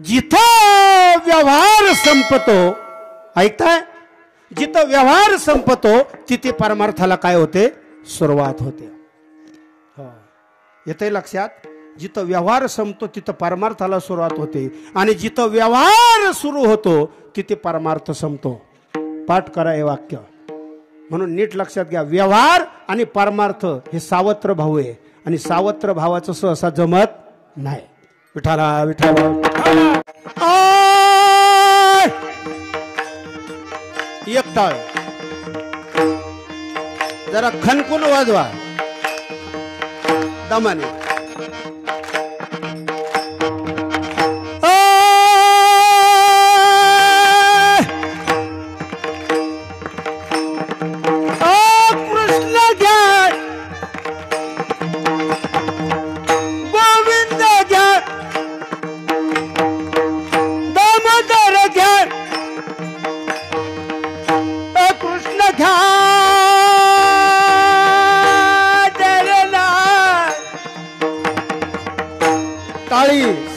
जिथं व्यवहार संपतो, ऐकताय, जिथं व्यवहार संपतो तिथे परमार्थाला काय होते, सुरुवात होते. येते लक्षात, जिथं व्यवहार संपतो तिथं परमार्थाला सुरुवात होते आणि जिथं व्यवहार सुरू होतो तिथे परमार्थ संपतो. पाठ करा हे वाक्य. म्हणून नीट लक्षात घ्या, व्यवहार आणि परमार्थ हे सावत्र भाऊ आहे आणि सावत्र भावाचं सहसा जमत नाही. विठाला विठाला एक टाळ जरा खणकून वाजवा दमाने.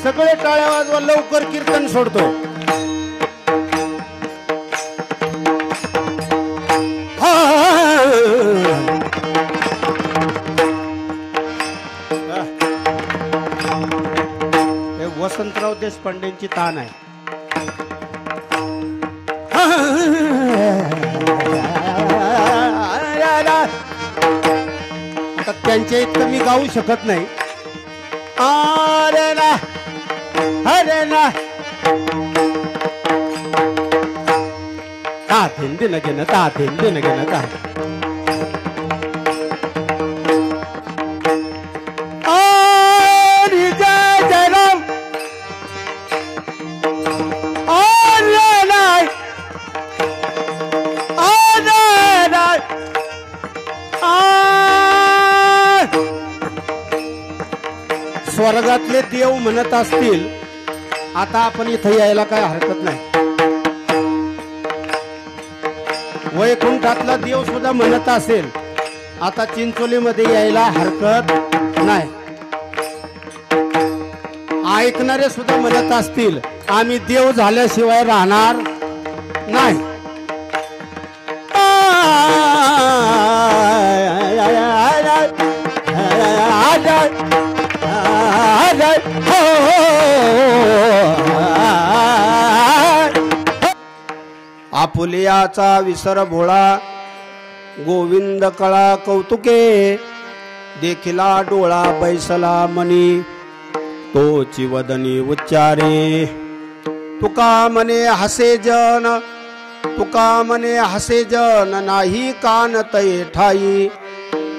सगळे टाळ्या वाजवा, लवकर कीर्तन सोडतो. हे वसंतराव देशपांडेंची तान आहे. आता त्यांच्या इतकं मी गाऊ शकत नाही. अरे ना अरे ना ता थिंदी न गेन ता थिंदी न गेन ता अरे जय जय राम अरे नाही अरे नाही स्वर्गातले देव म्हणत असतील आता आपण इथं यायला काय हरकत नाही. वैकुंठातला देव सुद्धा म्हणत असेल आता चिंचोलीमध्ये यायला हरकत नाही. ऐकणारे सुद्धा म्हणत असतील आम्ही देव झाल्याशिवाय राहणार नाही. आपुलियाचा विसर भोळा गोविंद कळा कौतुके देखिला डोळा बैसला मनी तोची वदनी उच्चारे तुका मने हसे जन तुका मने हसे जन नाही कान तये ठाई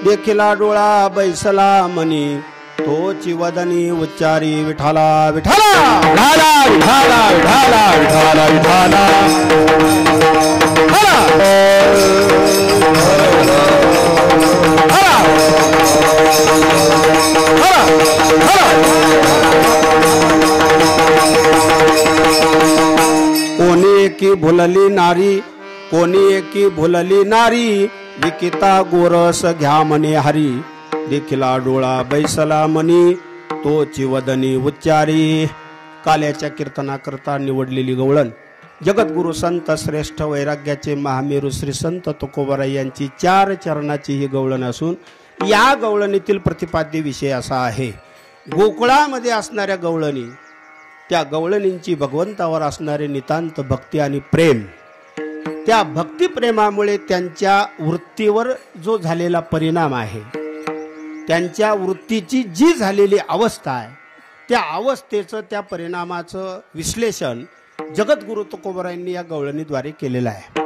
देखिला डोळा बैसला मनी तोची वदनी उच्चारी विठाला विठाला विठाला विठाला विठाला विठाला कोणी एकी भुलली नारी कोणी एकी भुलली नारी विकिता गोरस घ्या म्हणे हरी देखिला डोळा बैसला मनी तोची वदनी उच्चारी. काल्याच्या कीर्तनाकरता निवडलेली गवळण जगद्गुरु संत श्रेष्ठ वैराग्याचे महामेरू श्री संत तुकोबाराय यांची 4 चरणाची ही गवळण असून या गवळणीतील प्रतिपाद्य विषय असा आहे, गोकुळामध्ये असणाऱ्या गवळणी, त्या गवळणींची भगवंतावर असणारे नितांत भक्ती आणि प्रेम, त्या भक्तिप्रेमामुळे त्यांच्या वृत्तीवर जो झालेला परिणाम आहे, त्यांच्या वृत्तीची जी झालेली अवस्था आहे त्या अवस्थेचं त्या परिणामाचं विश्लेषण जगद्गुरु तुकोबारायांनी या गवळणीद्वारे केलेलं आहे.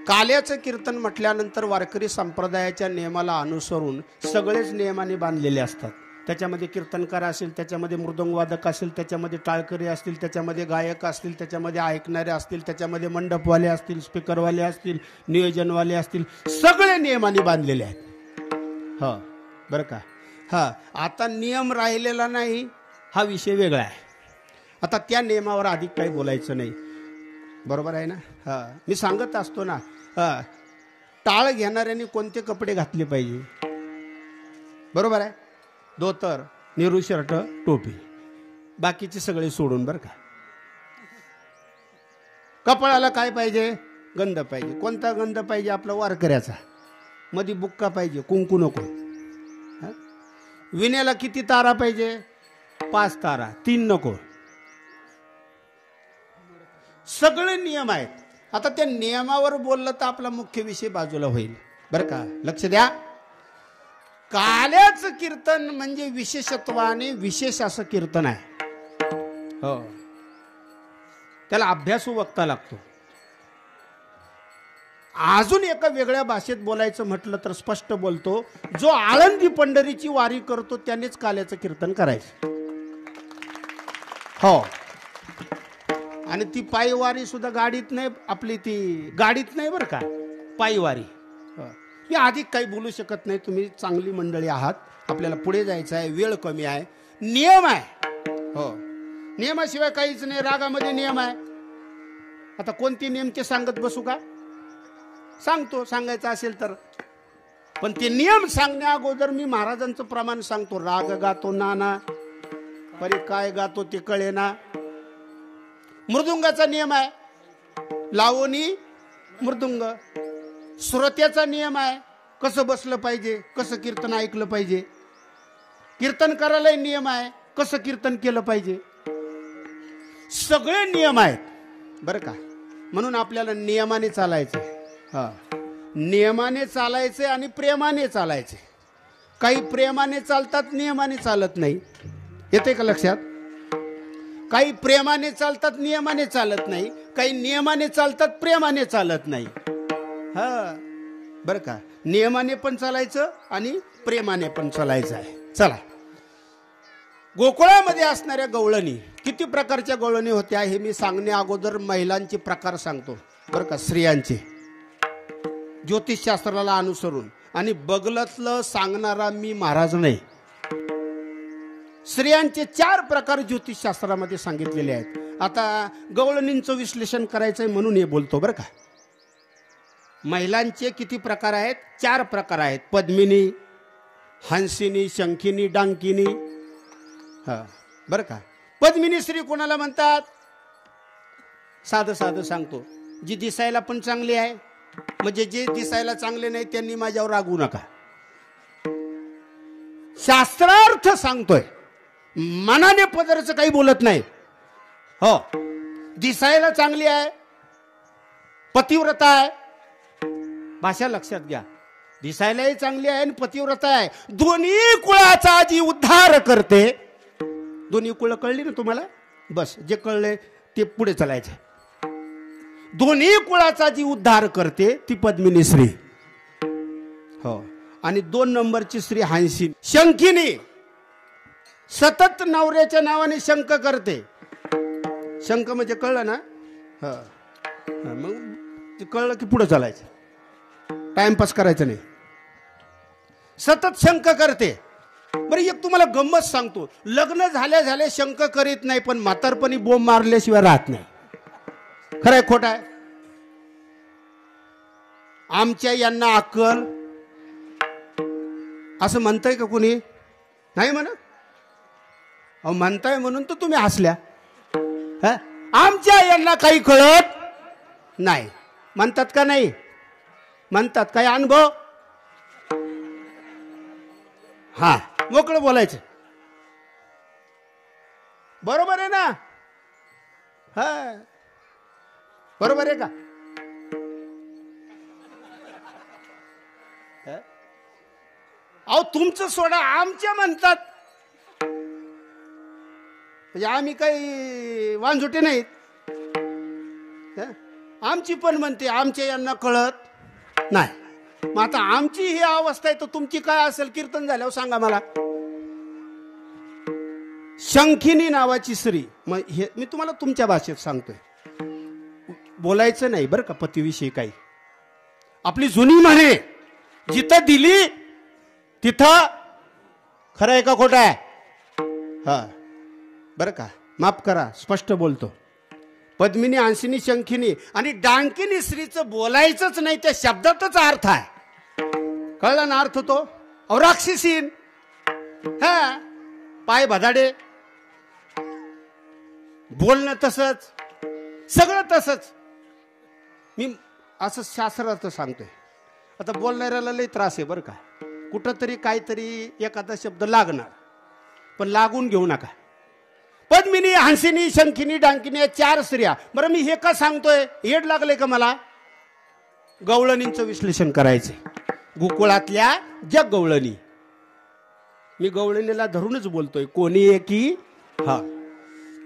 काल्याचं कीर्तन म्हटल्यानंतर वारकरी संप्रदायाच्या नियमाला अनुसरून सगळेच नियमाने बांधलेले असतात. त्याच्यामध्ये कीर्तनकार असेल, त्याच्यामध्ये मृदंगवादक असेल, त्याच्यामध्ये टाळकरी असतील, त्याच्यामध्ये गायक असतील, त्याच्यामध्ये ऐकणारे असतील, त्याच्यामध्ये मंडपवाले असतील, स्पीकरवाले असतील, नियोजनवाले असतील, सगळे नियमाने बांधलेले आहेत. हा बरं का. हा आता नियम राहिलेला नाही हा विषय वेगळा आहे. आता त्या नियमावर अधिक काही बोलायचं नाही, बरोबर आहे ना. हा मी सांगत असतो ना, टाळ घेणाऱ्यांनी कोणते कपडे घातले पाहिजे, बरोबर आहे. धोतर, नेहरू शर्ट, टोपी. बाकीचे सगळे सोडून बरं का. कपाळाला काय पाहिजे? गंध पाहिजे. कोणता गंध पाहिजे? आपला वारकऱ्याचा. मध्ये बुक्का पाहिजे, कुंकू नको. विण्याला किती तारा पाहिजे? 5 तारा, 3 नको. सगळे नियम आहेत. आता त्या नियमावर बोललं तर आपला मुख्य विषय बाजूला होईल बरं का. लक्ष द्या. काल्याचं कीर्तन म्हणजे विशेषत्वाने विशेष असं कीर्तन आहे. हो, त्याला अभ्यासू वक्ता लागतो. अजून एका वेगळ्या भाषेत बोलायचं म्हटलं तर स्पष्ट बोलतो, जो आळंदी पंढरीची वारी करतो त्यानेच काल्याचं कीर्तन करायचं. हो, आणि ती पायीवारी सुद्धा गाडीत नाही, आपली ती गाडीत नाही बरं का, पायीवारी. मी अधिक काही बोलू शकत नाही. तुम्ही चांगली मंडळी आहात, आपल्याला पुढे जायचं आहे, वेळ कमी आहे, नियम आहे. हो, नियमाशिवाय काहीच नाही. रागामध्ये नियम आहे. आता कोणते नियम ते सांगत बसू का? सांगतो, सांगायचं असेल तर. पण ते नियम सांगण्या अगोदर मी महाराजांचं प्रमाण सांगतो. राग गातो नाना, परी काय गातो ते कळेना. मृदुंगाचा नियम आहे, लावणी मृदुंग. श्रोत्याचा नियम आहे, कसं बसलं पाहिजे, कसं कीर्तन ऐकलं पाहिजे. कीर्तन करायलाही नियम आहे, कसं कीर्तन केलं पाहिजे. सगळे नियम आहेत बरं का. म्हणून आपल्याला नियमाने चालायचं. हा, नियमाने चालायचे आणि प्रेमाने चालायचे. काही प्रेमाने चालतात, नियमाने चालत नाही. येते का लक्षात? काही प्रेमाने चालतात, नियमाने चालत नाही. काही नियमाने चालतात, प्रेमाने चालत नाही. हा बरं का. नियमाने पण चालायचं आणि प्रेमाने पण चालायचं आहे. चला, गोकुळामध्ये असणाऱ्या गवळणी, किती प्रकारच्या गवळणी होत्या हे मी सांगण्या अगोदर महिलांचे प्रकार सांगतो बरं का. स्त्रियांचे ज्योतिषशास्त्राला अनुसरून, आणि बगलतलं सांगणारा मी महाराज नाही. स्त्रियांचे 4 प्रकार ज्योतिषशास्त्रामध्ये सांगितलेले आहेत. आता गवळणींचं विश्लेषण करायचंय म्हणून हे बोलतो बरं का. महिलांचे किती प्रकार आहेत? 4 प्रकार आहेत. पद्मिनी, हंसिनी, शंखिनी, डांकिनी. हा बरं का. पद्मिनी स्त्री कोणाला म्हणतात? साधं साधं सांगतो, जी दिसायला पण चांगली आहे. म्हणजे जे दिसायला चांगले नाही त्यांनी माझ्यावर रागू नका. शास्त्रार्थ सांगतोय, मनाने पदरचं काही बोलत नाही. हो, दिसायला चांगली आहे, पतिव्रता आहे. भाषा लक्षात घ्या. दिसायलाही चांगली आहे आणि पतिव्रता आहे. दोन्ही कुळाचा जी उद्धार करते. दोन्ही कुळ कळली ना तुम्हाला? बस, जे कळले ते पुढे चालायचे. दोन्ही कुळाचा जी उद्धार करते ती पद्मिनी स्त्री. हो, आणि 2 नंबरची स्त्री हंसिनी. शंखिनी सतत नवऱ्याच्या नावाने शंख करते. शंख म्हणजे कळलं ना? हा, मग ते कळलं की पुढे चालायचं, टाइमपास करायचं नाही. सतत शंख करते. बरं, एक तुम्हाला गंमत सांगतो. लग्न झाल्या झाल्या शंख करीत नाही, पण म्हातारपणी बोंब मारल्याशिवाय राहत नाही. खरंय खोट आहे? आमच्या यांना अक्कल असं म्हणताय का कोणी? नाही म्हणा. अहो, म्हणताय म्हणून तर तुम्ही हसल्या. आमच्या यांना काही कळत नाही म्हणतात का? नाही म्हणतात. काय अनुभव? हा, मोकळं बोलायचं. बरोबर आहे ना? हा, बरोबर आहे का? अहो, तुमचं सोडा, आमच्या म्हणतात. म्हणजे आम्ही काही वांझुटे नाहीत. आमची पण म्हणते, आमच्या यांना कळत नाही. मग आता आमची ही अवस्था आहे तर तुमची काय असेल? कीर्तन झाल्यावर सांगा मला. शंखिनी नावाची स्त्री. मग हे मी तुम्हाला तुमच्या भाषेत सांगतोय, बोलायचं नाही बरं का पतीविषयी काही. आपली जुनी म्हणे, जिथं दिली तिथं. खरं आहे का खोटं आहे? हा बरं का, माफ करा, स्पष्ट बोलतो. पद्मिनी, हंसिनी, शंखिनी आणि डांकिनी स्त्रीचं बोलायचंच नाही. त्या शब्दातच अर्थ आहे. कळला ना अर्थ तो? राक्षसीन, हा, पाय भदाडे, बोलणं तसंच, सगळं तसंच. मी असं शास्त्रार्थ सांगतोय. आता बोलणाऱ्याला लई त्रास आहे बरं का. कुठंतरी काहीतरी एखादा शब्द लागणार, पण लागून घेऊ नका. पद्मिनी, हंसिनी, शंखिनी, डांकिनी या 4 स्त्रिया. बरं मी हे का सांगतोय? हेड लागले का मला? गवळणींचं विश्लेषण करायचंय. गोकुळातल्या ज्या गवळणी, मी गवळणीला धरूनच बोलतोय. कोणी एकी, हा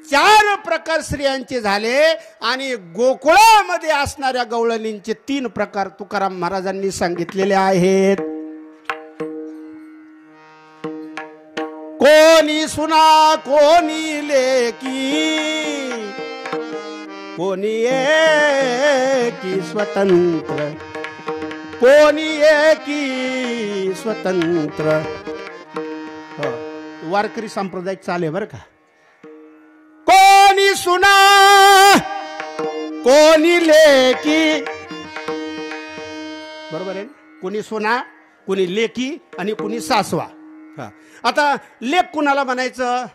4 प्रकार स्त्रियांचे झाले आणि गोकुळामध्ये असणाऱ्या गवळणींचे 3 प्रकार तुकाराम महाराजांनी सांगितलेले आहेत. कोणी सुना, कोणी लेकी, कोणी एकी स्वतंत्र, कोणी एकी स्वतंत्र. वारकरी सांप्रदायिक चाले बरं का. कोणी सुना, कोणी लेकी, बरोबर आहे. कोणी सुना, कोणी लेकी आणि कोणी सासवा. आता लेक कुणाला म्हणायचं,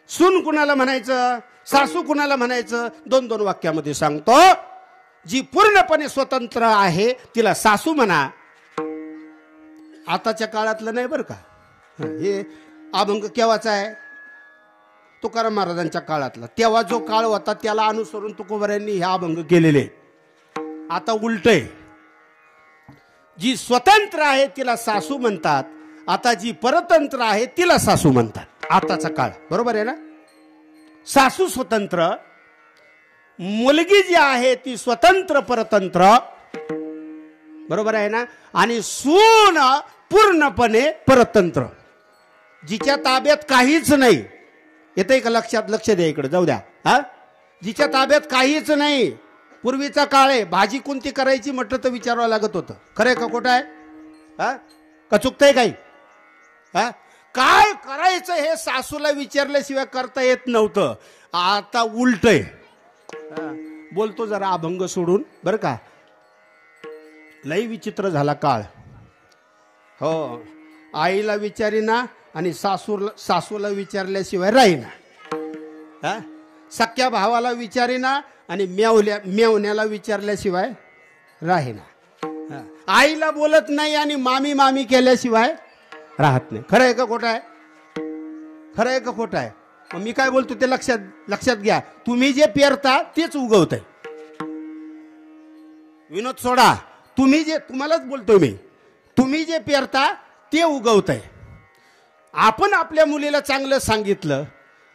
सून कुणाला म्हणायचं, सासू कुणाला म्हणायचं? 2-2 वाक्यामध्ये सांगतो. जी पूर्णपणे स्वतंत्र आहे तिला सासू म्हणा. आताच्या काळातलं नाही बरं का. हे अभंग केव्हाचा आहे? तुकाराम महाराजांच्या काळातला. तेव्हा जो काळ होता त्याला अनुसरून तुकोबारायांनी हे अभंग केलेले. आता उलट आहे. जी स्वतंत्र आहे तिला सासू म्हणतात, आता जी परतंत्र आहे तिला सासू म्हणतात. आताचा काळ बरोबर आहे ना. सासू स्वतंत्र, मुलगी जी आहे ती स्वतंत्र परतंत्र, बरोबर आहे ना. आणि सून पूर्णपणे परतंत्र, जिच्या ताब्यात काहीच नाही. येतंय का लक्षात? लक्ष द्या इकडे, जाऊ द्या. हा, जिच्या ताब्यात काहीच नाही. पूर्वीचा काळ आहे. भाजी कोणती करायची म्हटलं तर विचारावं लागत होतं. खरंय का खोटं आहे? हा, का चुकतंय काही? हा, काय करायचं हे सासूला विचारल्याशिवाय करता येत नव्हतं. आता उलट आहे. बोलतो जरा अभंग सोडून बरं का. लई विचित्र झाला काळ. हो, आईला विचारीना आणि सासूला विचारल्याशिवाय राहीना. सख्या भावाला विचारीना आणि मेवण्याला विचारल्याशिवाय राहीना. आईला बोलत नाही आणि मामी मामी केल्याशिवाय राहत नाही. खरं आहे का खोटं आहे? खरं आहे का खोटं आहे? मग मी काय बोलतो ते लक्षात घ्या. तुम्ही जे पेरता तेच उगवतंय. विनोद सोडा. तुम्हालाच बोलतोय मी. तुम्ही जे पेरता ते उगवतंय. आपण आपल्या मुलीला चांगलं सांगितलं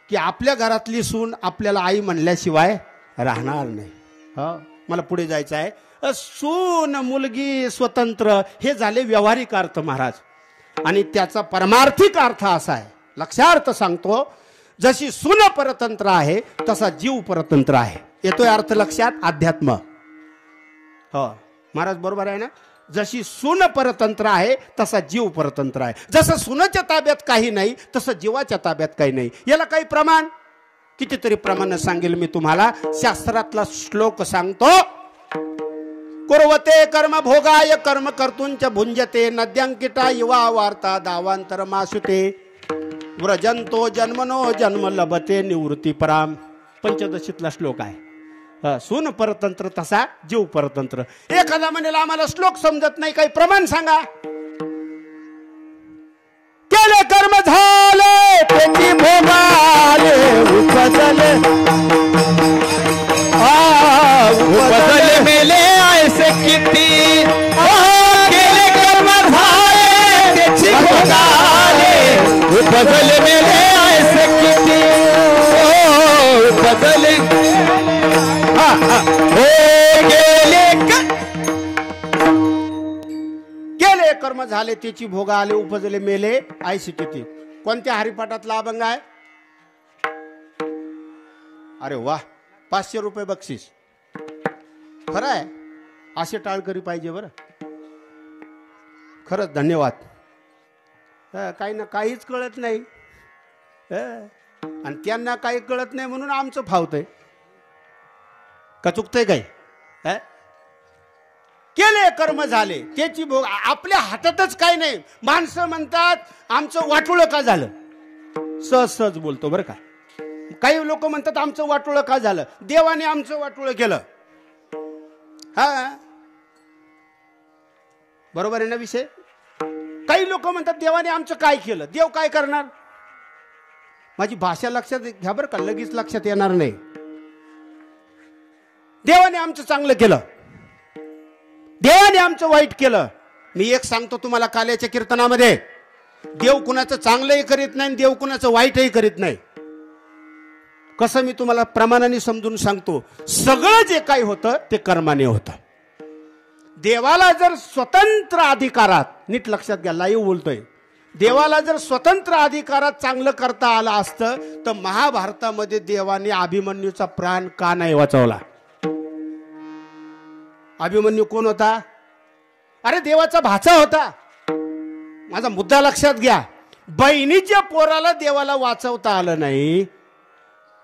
की आपल्या घरातली सून आपल्याला आई म्हणल्याशिवाय राहणार नाही. मला पुढे जायचं आहे. सून, मुलगी, स्वतंत्र हे झाले व्यावहारिक अर्थ महाराज. आणि त्याचा परमार्थिक अर्थ असा आहे, लक्षार्थ सांगतो. जशी सून परतंत्र आहे तसा जीव परतंत्र आहे. येतोय अर्थ लक्षात? अध्यात्म. हो महाराज बरोबर आहे ना. जशी सून परतंत्र आहे तसा जीव परतंत्र आहे. जसं सुनेच्या ताब्यात काही नाही तसं जीवाच्या ताब्यात काही नाही. याला काही प्रमाण, कितीतरी प्रमाण सांगेल मी तुम्हाला. शास्त्रातला श्लोक सांगतो. कुर्वते कर्म भोगाय कर्म कर्तुंच भुंजते नद्यांकिटा युवा वार्ता दावांतर मासुते व्रजंतो जन्मनो जन्म लभते निवृत्ती पराम. पंचदशीतला श्लोक आहे. सून परतंत्र तसा जीव परतंत्र. एखादा म्हणेल आम्हाला श्लोक समजत नाही, काही प्रमाण सांगा. केले कर्म झाले त्याची भोगाले उपजले, उपजले मेले ऐसे किती. केले कर्म झाले त्याची भोगाले उपजले मेले ऐसे किती. उपजले गेले कर्म झाले त्याची भोगा आले उपजले मेले ऐसे किती. कोणत्या हरिपाठातला अभंग आहे? अरे वा, 500 रुपये बक्षीस. खरं आहे, असे टाळकरी पाहिजे बरं. खरंच धन्यवाद. काही ना काहीच कळत नाही आणि त्यांना काही कळत नाही म्हणून आमचं फावतंय का? चुकतंय काही? केले कर्म झाले त्याची भोग. आपल्या हातातच काही नाही. माणसं म्हणतात आमचं वाटोळं का झालं. सहज सहज बोलतो बरं का. काही लोक म्हणतात आमचं वाटोळं का झालं, देवाने आमचं वाटोळं केलं. हा बरोबर आहे ना विषय. काही लोक म्हणतात देवाने आमचं काय केलं, देव काय करणार. माझी भाषा लक्षात घ्या बरं का, लगेच लक्षात येणार नाही. देवाने आमचं चांगलं केलं, देवाने आमचं वाईट केलं. मी एक सांगतो तुम्हाला काल्याच्या कीर्तनामध्ये, देव कुणाचं चांगलंही करीत नाही, देव कुणाचं वाईटही करीत नाही. कसं मी तुम्हाला प्रमाणाने समजून सांगतो. सगळं जे काही होतं ते कर्माने होतं. देवाला जर स्वतंत्र अधिकारात, नीट लक्षात घ्या, लाईव्ह बोलतोय, देवाला जर स्वतंत्र अधिकारात चांगलं करता आलं असतं तर महाभारतामध्ये देवाने अभिमन्यूचा प्राण का नाही वाचवला. अभिमन्यू कोण होता. अरे देवाचा भाचा होता. माझा मुद्दा लक्षात घ्या. बहिणीच्या पोराला देवाला वाचवता आलं नाही.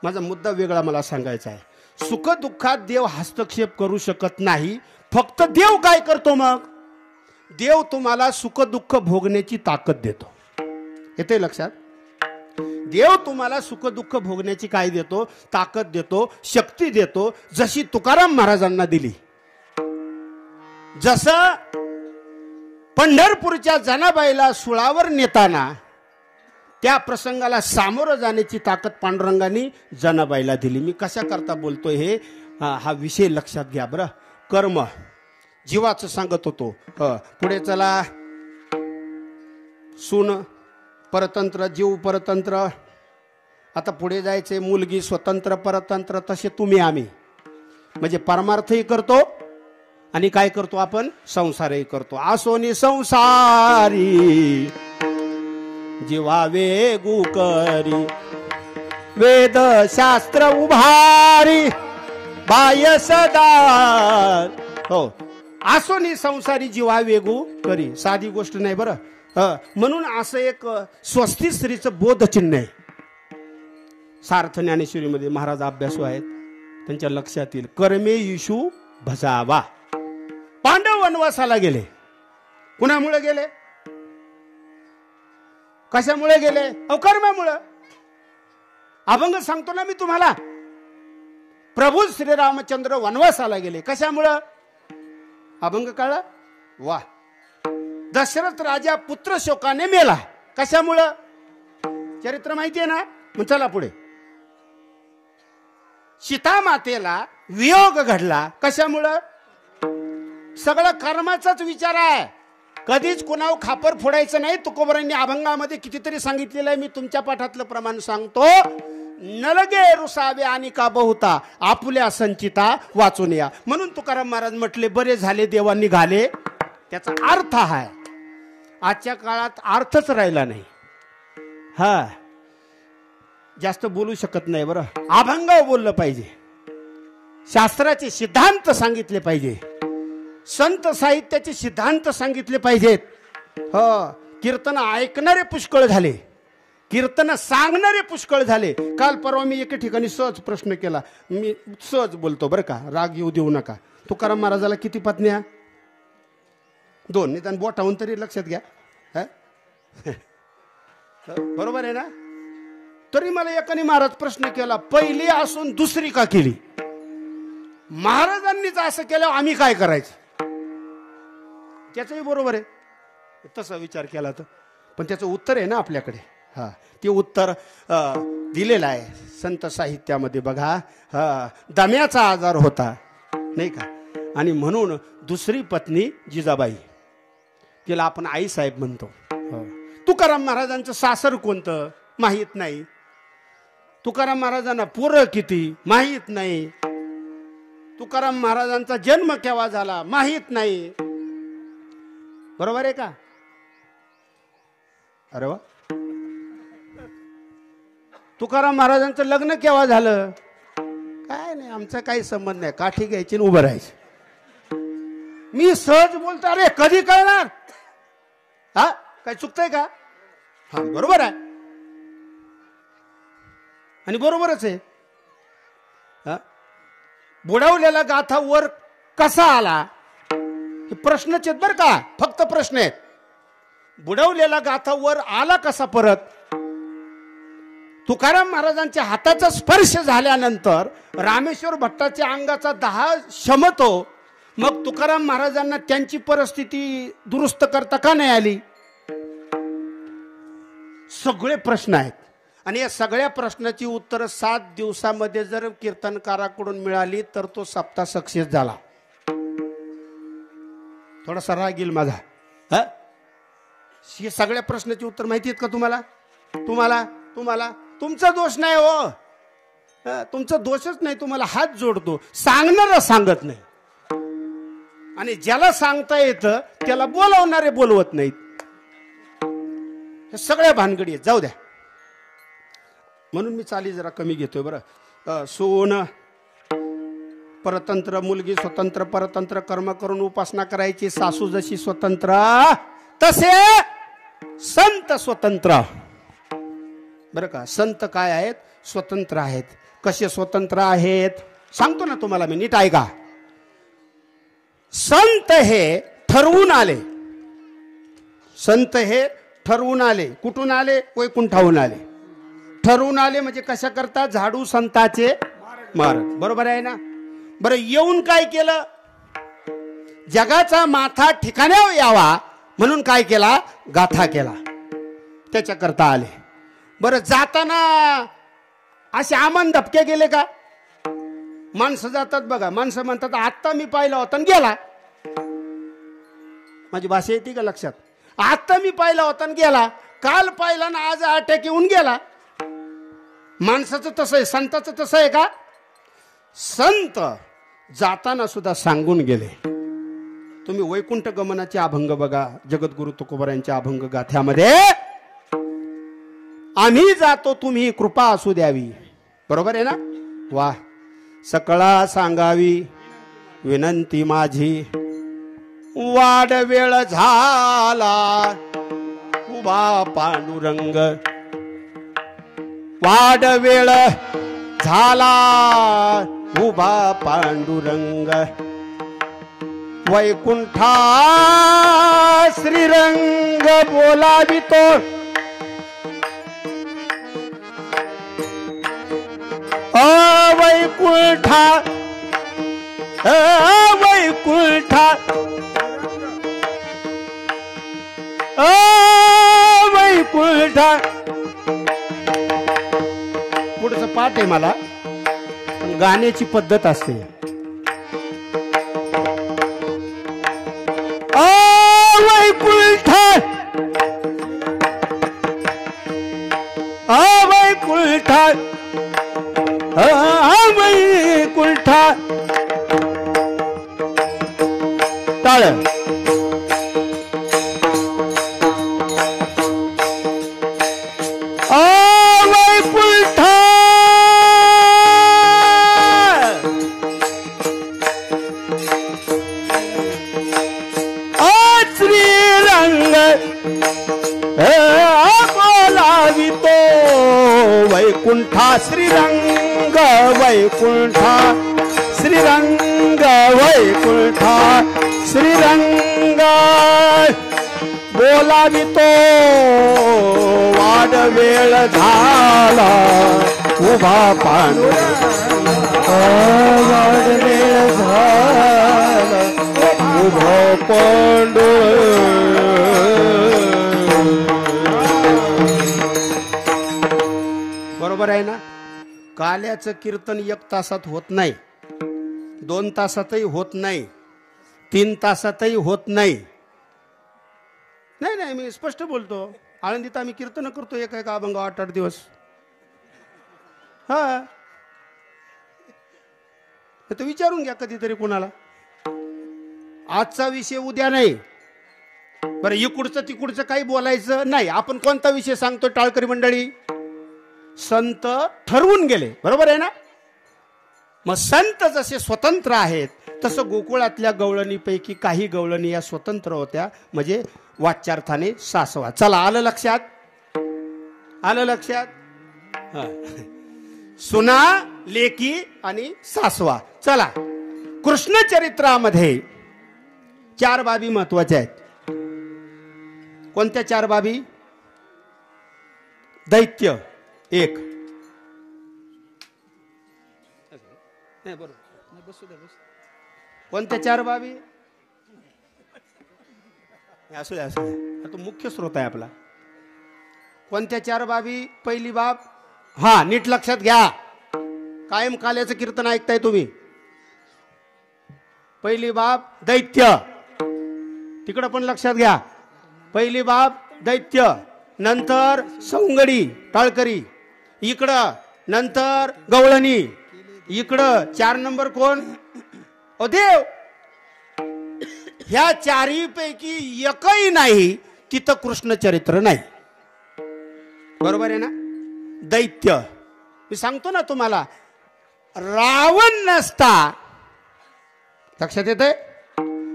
माझा मुद्दा वेगळा मला सांगायचा आहे. सुख दुःखात देव हस्तक्षेप करू शकत नाही. फक्त देव काय करतो मग, देव तुम्हाला सुख दुःख भोगण्याची ताकद देतो. येते लक्षात. देव तुम्हाला सुख दुःख भोगण्याची काय देतो, ताकद देतो, शक्ती देतो. जशी तुकाराम महाराजांना दिली. जसं पंढरपूरच्या जनाबाईला सुळावर नेताना त्या प्रसंगाला सामोरं जाण्याची ताकद पांडुरंगाने जनाबाईला दिली. मी कशा करता बोलतोय हे, हा विषय लक्षात घ्या बरं. कर्म जीवाचं सांगत होतो. पुढे चला. सून परतंत्र, जीव परतंत्र. आता पुढे जायचे. मुलगी स्वतंत्र परतंत्र. तसे तुम्ही आम्ही म्हणजे परमार्थही करतो आणि काय करतो आपण, संसारही करतो. आसोनी संसारी जीवा वेगू करी, वेद शास्त्र उभारी बाह्य सदा. हो, आसोनी संसारी जीवा वेगू करी. साधी गोष्ट नाही बरं. म्हणून असं एक स्वस्ती स्त्रीचं बोधचिन्ह आहे. सार्थ ज्ञानेश्वरीमध्ये महाराज अभ्यासू आहेत, त्यांच्या लक्षात येईल. कर्मे येशू भजावा. पांडव वनवासाला गेले. कुणामुळे गेले, कशामुळे गेले, कर्मामुळे. अभंग सांगतो ना मी तुम्हाला. प्रभू श्रीरामचंद्र वनवासाला गेले. कशामुळं, अभंग काळा. वा. दशरथ राजा पुत्र शोकाने मेला. कशामुळं, चरित्र माहितीये ना. मग चला पुढे. सीता मातेला वियोग घडला. कशामुळं, सगळं कर्माचाच विचार आहे. कधीच कुणावर खापर फोडायचं नाही. तुकोबरांनी अभंगामध्ये कितीतरी सांगितलेलं आहे. मी तुमच्या पाठातलं प्रमाण सांगतो. नलगे रुसावे आणि का बहुता आपुल्या संचिता वाचून या. म्हणून तुकाराम महाराज म्हटले, बरे झाले देवा निघाले. त्याचा अर्थ आहे. आजच्या काळात अर्थच राहिला नाही. हा, जास्त बोलू शकत नाही बरं. अभंगावर बोललं पाहिजे. शास्त्राचे सिद्धांत सांगितले पाहिजे. संत साहित्याचे सिद्धांत सांगितले पाहिजेत. कीर्तन ऐकणारे पुष्कळ झाले, कीर्तन सांगणारे पुष्कळ झाले. काल परवा मी एके ठिकाणी सहज प्रश्न केला. मी सहज बोलतो बरं का, राग येऊ देऊ नका. तुकाराम महाराजाला किती पत्न्या, 2. निदान बोटावून तरी लक्षात घ्या. बरोबर आहे ना. तरी मला एकाने महाराज प्रश्न केला, पहिली असून दुसरी का केली. महाराजांनीच असं केलं, आम्ही काय करायचं. त्याचंही बरोबर आहे. तसा विचार केला तर, पण त्याचं उत्तर आहे ना आपल्याकडे. ते उत्तर दिलेलं आहे संत साहित्यामध्ये. बघा, दम्याचा आजार होता नाही का, आणि म्हणून दुसरी पत्नी जिजाबाई, तिला आपण आई साहेब म्हणतो. तुकाराम महाराजांचं सासर कोणतं माहीत नाही. तुकाराम महाराजांना पोरं किती माहीत नाही. तुकाराम महाराजांचा जन्म केव्हा झाला माहीत नाही. बरोबर आहे का. अरे वा. तुकाराम महाराजांचं लग्न केव्हा झालं, काय नाही, आमचा काही संबंध नाही. काठी घ्यायची आणि उभं राहायचं. मी सहज बोलतो. अरे कधी कळणार. काय चुकतंय का. बरोबर आहे, आणि बरोबरच आहे. बुडवलेला गाथा वर कसा आला, हे प्रश्नच आहेत बरं का, फक्त प्रश्न आहेत. बुडवलेला गाथा वर आला कसा परत. तुकाराम महाराजांच्या हाताचा स्पर्श झाल्यानंतर रामेश्वर भट्टाच्या अंगाचा दाह शमतो. मग तुकाराम महाराजांना त्यांची परिस्थिती दुरुस्त करता का नाही आली? सगळे प्रश्न आहेत आणि या सगळ्या प्रश्नाची उत्तर 7 दिवसामध्ये जर कीर्तनकाराकडून मिळाली तर तो सप्ताह सक्सेस झाला. थोडासा राग येईल माझा. हे सगळ्या प्रश्नाची उत्तर माहिती आहेत का तुम्हाला? तुम्हाला तुम्हाला तुमचा दोष नाही हो, तुमचा दोषच नाही. तुम्हाला हात जोडतो, सांगणारा सांगत नाही आणि ज्याला सांगता येतं त्याला बोलवणारे बोलवत नाहीत. हे सगळ्या भानगडी आहेत. जाऊ द्या, म्हणून मी चाली जरा कमी घेतोय बरं. सोन परतंत्र, मुलगी स्वतंत्र, परतंत्र कर्म करून उपासना करायची. सासू जशी स्वतंत्र तसे संत स्वतंत्र. बरं का, संत काय आहेत? स्वतंत्र आहेत. कसे स्वतंत्र आहेत सांगतो ना तुम्हाला मी, नीट ऐका. संत हे ठरवून आले. संत हे ठरवून आले. कुठून आले? वैकुंठाहून आले. ठरवून आले म्हणजे कशा करता? झाडू संताचे मार्ग. बरोबर आहे ना? बरं, येऊन काय केलं? जगाचा माथा ठिकाण्यावर यावा म्हणून काय केला? गाथा केला. त्याच्याकरता आले. बरं, जाताना असे आमान धपके गेले का? माणसं जातात बघा, माणसं म्हणतात आत्ता मी पाहिला होता आणि गेला. माझी भाषा येते का लक्षात? आत्ता मी पाहिला होता आणि गेला, काल पाहिला ना आज अटॅक येऊन गेला. माणसाचं तसं आहे, संताचं तसं आहे का? संत जाताना सुद्धा सांगून गेले. तुम्ही वैकुंठ गमनाचे अभंग बघा, जगद्गुरु तुकोबारायांच्या अभंग गाथ्यामध्ये, आम्ही जातो तुम्ही कृपा असू द्यावी. बरोबर आहे ना? वा. सकळा सांगावी विनंती माझी, वाड वेळ झाला उभा पांडुरंग. वाड वेळ झाला उभा पांडुरंग. वैकुंठा श्रीरंग बोलावितो. वैकुंठा वैकुंठा वैकुंठा. पुढचं पाठ आहे मला, पण गाण्याची पद्धत असते. वैकुंठा वैकुंठा वैकुंठा. टाळ. वैकुंठा श्रीरंग बोलावितो. वैकुंठा श्रीरंग वैकुंठा श्रीरंग वैकुंठा श्रीरंग बोलावितो. वाड वेळ झाला उभा पांडुरंग. वाड वेळ झाला उभा पांडुरंग. बरोबर आहे ना? काल्याचं कीर्तन 1 तासात होत नाही, 2 तासातही होत नाही, 3 तासातही होत नाही. नाही नाही, मी स्पष्ट बोलतो. आळंदीत आम्ही कीर्तन करतो एक अभंग 8-8 दिवस. हा, तर विचारून घ्या कधीतरी कोणाला. आजचा विषय उद्या नाही. बरं, इकडचं तिकडचं काही बोलायचं नाही. आपण कोणता विषय सांगतो टाळकरी मंडळी? संत ठरवून गेले. बरोबर आहे ना? मग संत जसे स्वतंत्र आहेत तसं गोकुळातल्या गवळणीपैकी काही गवळणी या स्वतंत्र होत्या, म्हणजे वाच्यार्थाने सासवा. चला, आलं लक्षात? आलं लक्षात? सुना, लेकी आणि सासवा. चला, कृष्ण चरित्रामध्ये 4 बाबी महत्वाच्या आहेत. कोणत्या 4 बाबी? दैत्य 1, नाही बरोबर नाही, बसू द्या बस. कोणत्या 4 बाबी? असू द्या असू द्या, तो मुख्य स्रोत आहे आपला. कोणत्या 4 बाबी? पहिली बाब, हा नीट लक्षात घ्या, कायम काल्याचं कीर्तन ऐकताय तुम्ही. पहिली बाब दैत्य, तिकडं पण लक्षात घ्या. पहिली बाब दैत्य, नंतर सौंगडी टाळकरी, इकडं नंतर गवळणी, इकडं 4 नंबर कोण? ओ देव. ह्या 4ही पैकी एकही नाही तिथं कृष्ण चरित्र नाही. बरोबर आहे ना? दैत्य, मी सांगतो ना तुम्हाला, रावण नसता, लक्षात येतंय?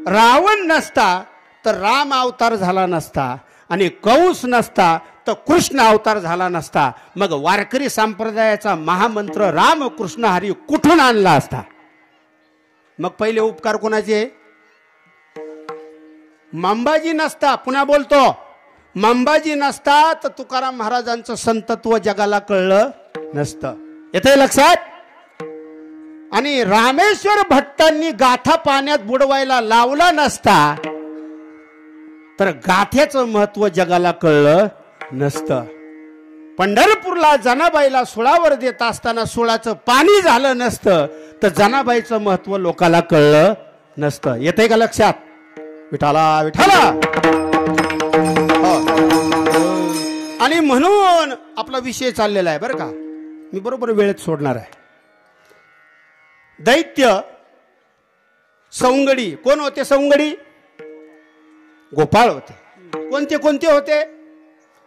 रावण नसता तर राम अवतार झाला नसता, आणि कंस नसता तर कृष्ण अवतार झाला नसता. मग वारकरी संप्रदायाचा महामंत्र राम कृष्ण हरी कुठून आणला असता? मग पहिले उपकार कोणाचे? मंबाजी नसता, पुन्हा बोलतो, मंबाजी नसता तर तुकाराम महाराजांचं संतत्व जगाला कळलं नसतं. येतंय लक्षात? आणि रामेश्वर भट्टांनी गाथा पाण्यात बुडवायला लावला नसता तर गाथ्याचं महत्व जगाला कळलं नसतं. पंढरपूरला जनाबाईला सुळावर देत असताना सुळाचं पाणी झालं नसतं तर जनाबाईचं महत्व लोकाला कळलं नसतं. येतंय का लक्षात? विठाला विठाला. आणि म्हणून आपला विषय चाललेला आहे बरं का, मी बरोबर वेळेत सोडणार आहे. दैत्य सौंगडी, कोण होते सौंगडी? गोपाळ होते. कोणते कोणते होते?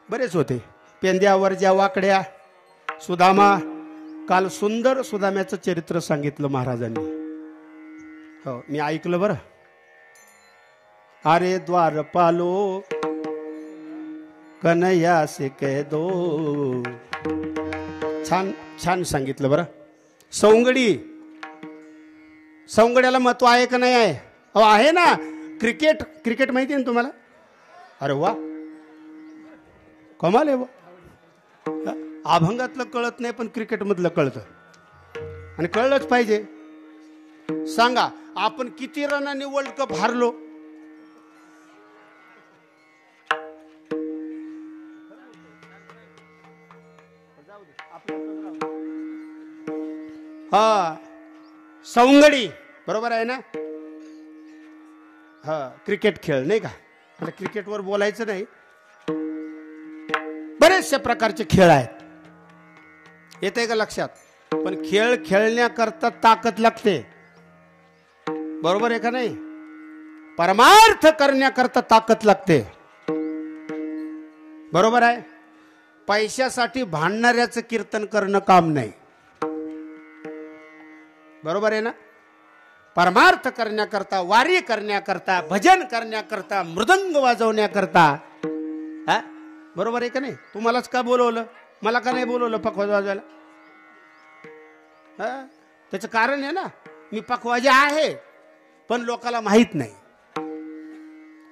बरेच होते. पेंद्यावर ज्या वाकड्या, सुदामा. काल सुंदर सुदाम्याचं चरित्र सांगितलं महाराजांनी. हो, मी ऐकलं बरं. अरे द्वारपालो कन्हैया से कह दो. छान छान सांगितलं बरं. सौंगडी, सौंगड्याला महत्व आहे का नाही आहे? अहो आहे ना. क्रिकेट, क्रिकेट माहिती आहे ना तुम्हाला? अरे वा, कमाल आहे वा. अभंगातलं कळत नाही पण क्रिकेट मधलं कळतं, आणि कळलंच पाहिजे. सांगा, आपण किती रनांनी वर्ल्ड कप हारलो? हा, सौंगडी बरोबर आहे ना? हा, क्रिकेट खेळ नाही का? मला क्रिकेटवर बोलायचं नाही, बरेचशा प्रकारचे खेळ आहेत. येते का लक्षात? पण खेळ खेळण्याकरता ताकद लागते. बरोबर आहे का नाही? परमार्थ करण्याकरता ताकद लागते. बरोबर आहे? पैशासाठी भांडणाऱ्याचं कीर्तन करणं काम नाही. बरोबर आहे ना? परमार्थ करण्याकरता, वारी करण्याकरता, भजन करण्याकरता, मृदंग वाजवण्याकरता. हा, बरोबर आहे का नाही? तुम्हालाच का बोलवलं, मला का नाही बोलवलं पखवाज वाजवायला? हा, त्याचं कारण आहे ना, मी पखवाजा आहे पण लोकाला माहित नाही,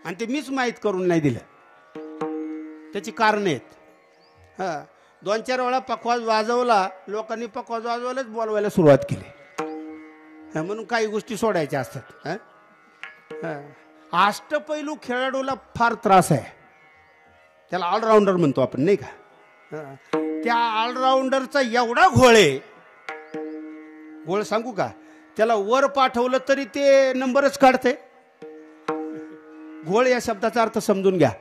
आणि ते मीच माहित करून नाही दिलं. त्याची कारण आहेत. हा, 2-4 वेळा पखवाज वाजवला, लोकांनी पखवाज वाजवायलाच बोलवायला सुरुवात केली. म्हणून काही गोष्टी सोडायच्या असतात. अष्टपैलू खेळाडूला फार त्रास आहे. त्याला ऑलराऊंडर म्हणतो आपण नाही का? त्या ऑलराऊंडरचा एवढा घोळ आहे, घोळ सांगू का? त्याला वर पाठवलं तरी ते नंबरच काढते. घोळ या शब्दाचा अर्थ समजून घ्या.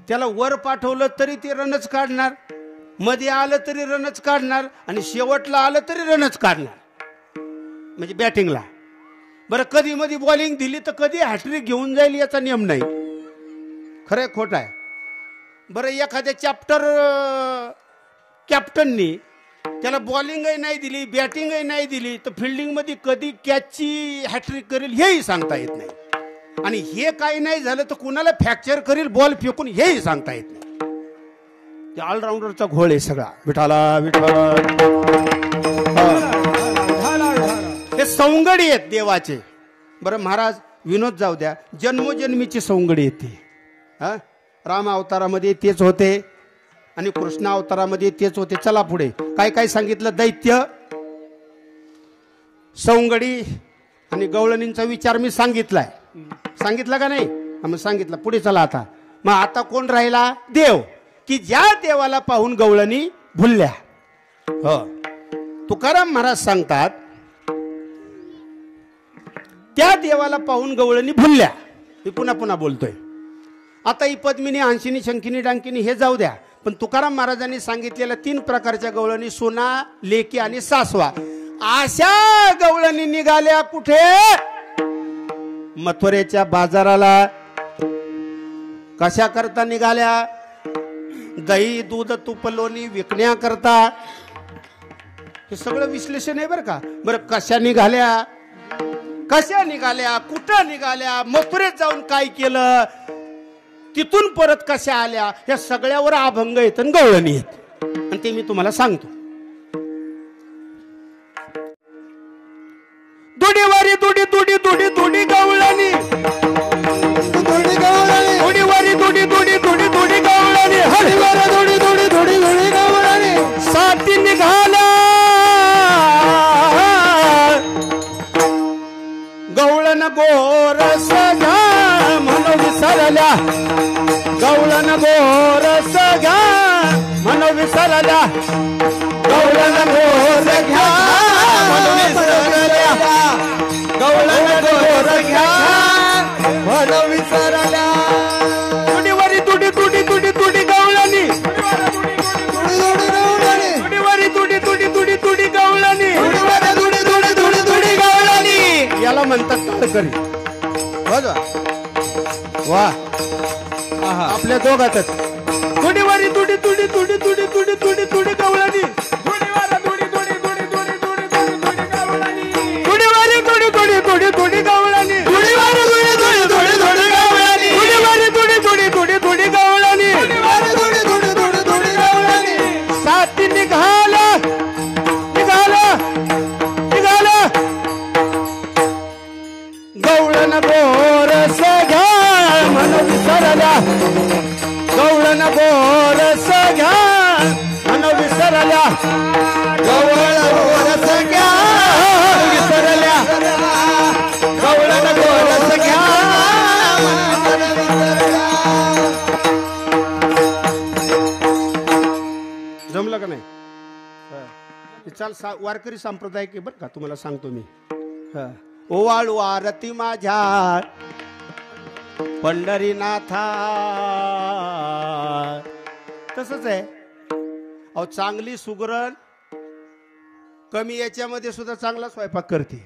त्याला वर पाठवलं तरी ते रनच काढणार, मध्ये आलं तरी रनच काढणार, आणि शेवटला आलं तरी रनच काढणार, म्हणजे बॅटिंगला. बरं, कधी मध्ये बॉलिंग दिली तर कधी हॅट्रिक घेऊन जाईल याचा नियम नाही. खरं खोट आहे? बरं, एखाद्या कॅप्टननी त्याला बॉलिंगही नाही दिली, बॅटिंगही नाही दिली, तर फिल्डिंग मध्ये कधी कॅचची हॅट्रिक करेल हेही सांगता येत नाही. आणि हे काही नाही झालं तर कुणाला फ्रॅक्चर करेल बॉल फेकून हेही सांगता येत नाही. ते ऑलराऊंडरचा घोळ आहे सगळा. विठाला विठाला. हे सौंगडी आहेत देवाचे. बरं महाराज, विनोद जाऊ द्या, जन्मोजन्मीची सौंगडी येते. हा, राम अवतारामध्ये तेच होते आणि कृष्ण अवतारामध्ये तेच होते. चला पुढे. काय काय सांगितलं? दैत्य, सवंगडी आणि गवळणींचा विचार मी सांगितलाय. सांगितलं का नाही? मग सांगितलं. पुढे चला आता. मग आता कोण राहिला? देव. की ज्या देवाला पाहून गवळणी भुलल्या. हो, तुकाराम महाराज सांगतात त्या देवाला पाहून गवळणी भुलल्या. मी पुन्हा पुन्हा बोलतोय. आता ही पद्मिनी, हंसिनी, शंखिनी, डांकिनी हे जाऊ द्या, पण तुकाराम महाराजांनी सांगितलेल्या 3 प्रकारच्या गवळणी, सोना, लेकी आणि सासवा, अशा गवळणी निघाल्या कुठे? मथुरेच्या बाजाराला. कशा करता निघाल्या? दही, दूध, तूप, लोणी विकण्याकरता. हे सगळं विश्लेषण आहे बरं का. बरं, कशा निघाल्या? कशा निघाल्या? कुठं निघाल्या? मथुरेत जाऊन काय केलं? तिथून परत कशा आल्या? या सगळ्यावर अभंग येत आणि गवळणी येत, आणि ते मी तुम्हाला सांगतो. दुडीवारी दुडी दुडी दुडी दुडी गवळणी, दुडीवारी दुडी दुडी दुडी दुडी गवळणी, हरिवारी दुडी दुडी दुडी दुडी गवळणी, साथी निघाल्या गवळण गोरस घ्या म्हणून विसरल्या. गवळण गोरस घ्या म्हणून विसरल्या. गवळण गोरस घ्या म्हणून विसरल्या. गवळण गोरस घ्या म्हणून विसरल्या. दुडीवारी दुडी दुडी दुडी दुडी गवळणी, दुडीवारी दुडी दुडी दुडी दुडी गवळणी, दुडी दुडी दुडी दुडी गवळणी. याला म्हणतात ताळकरी. वा, आपल्या दोघातच. दुडीवारी दुडी दुडी दुडी दुडी दुडी दुडी दुडी गवळणी, दुडीवारी दुडी दुडी दुडी दुडी दुडी दुडी गवळणी, दुडीवारी दुडी दुडी दुडी दुडी गवळणी, दुडीवारी दुडी दुडी दुडी दुडी गवळणी, दुडीवारी दुडी दुडी दुडी दुडी गवळणी, दुडीवारी दुडी दुडी दुडी दुडी गवळणी. साथी निघाला निघाला निघाला गवळण गोरस घ्या म्हणून विसरल्या. गवळण गोरस घ्या म्हणून विसरल्या. गवळण गोरस घ्या विसरल्या. गवळण गोरस घ्या जमलं का नाही? चाल, वारकरी संप्रदाय की बरं का, तुम्हाला सांगतो मी. ओवाळू आरती माझ्या पंढरीनाथा. तसंच आहे अहो. चांगली सुगरण कमी याच्यामध्ये सुद्धा चांगला स्वयंपाक करते,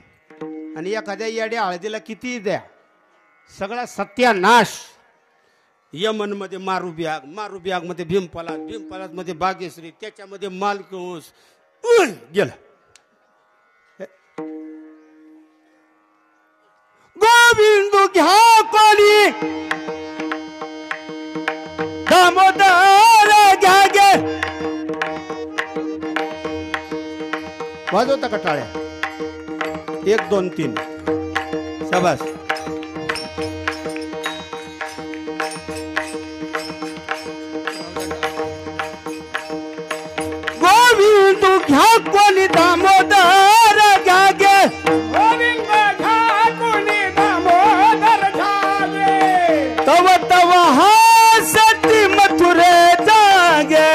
आणि एखाद्या येड्या हळदीला किती द्या, सगळा सत्यानाश. यमन मध्ये मारुबियाग, मारुबियाग मध्ये भीमपलाद, भीमपलाद मध्ये बागेश्री, त्याच्यामध्ये मालकुस गेला. गोविंद घ्या कोणी दामोदर घ्या गे. वाजवता का टाळ्या? 1 2 3 शाबास. गोविंद घ्या कोणी दामोदर घ्या गे. गोविंद घ्या कोणी दामोदर घ्या गे. तव तव हासती मथुरे जागे.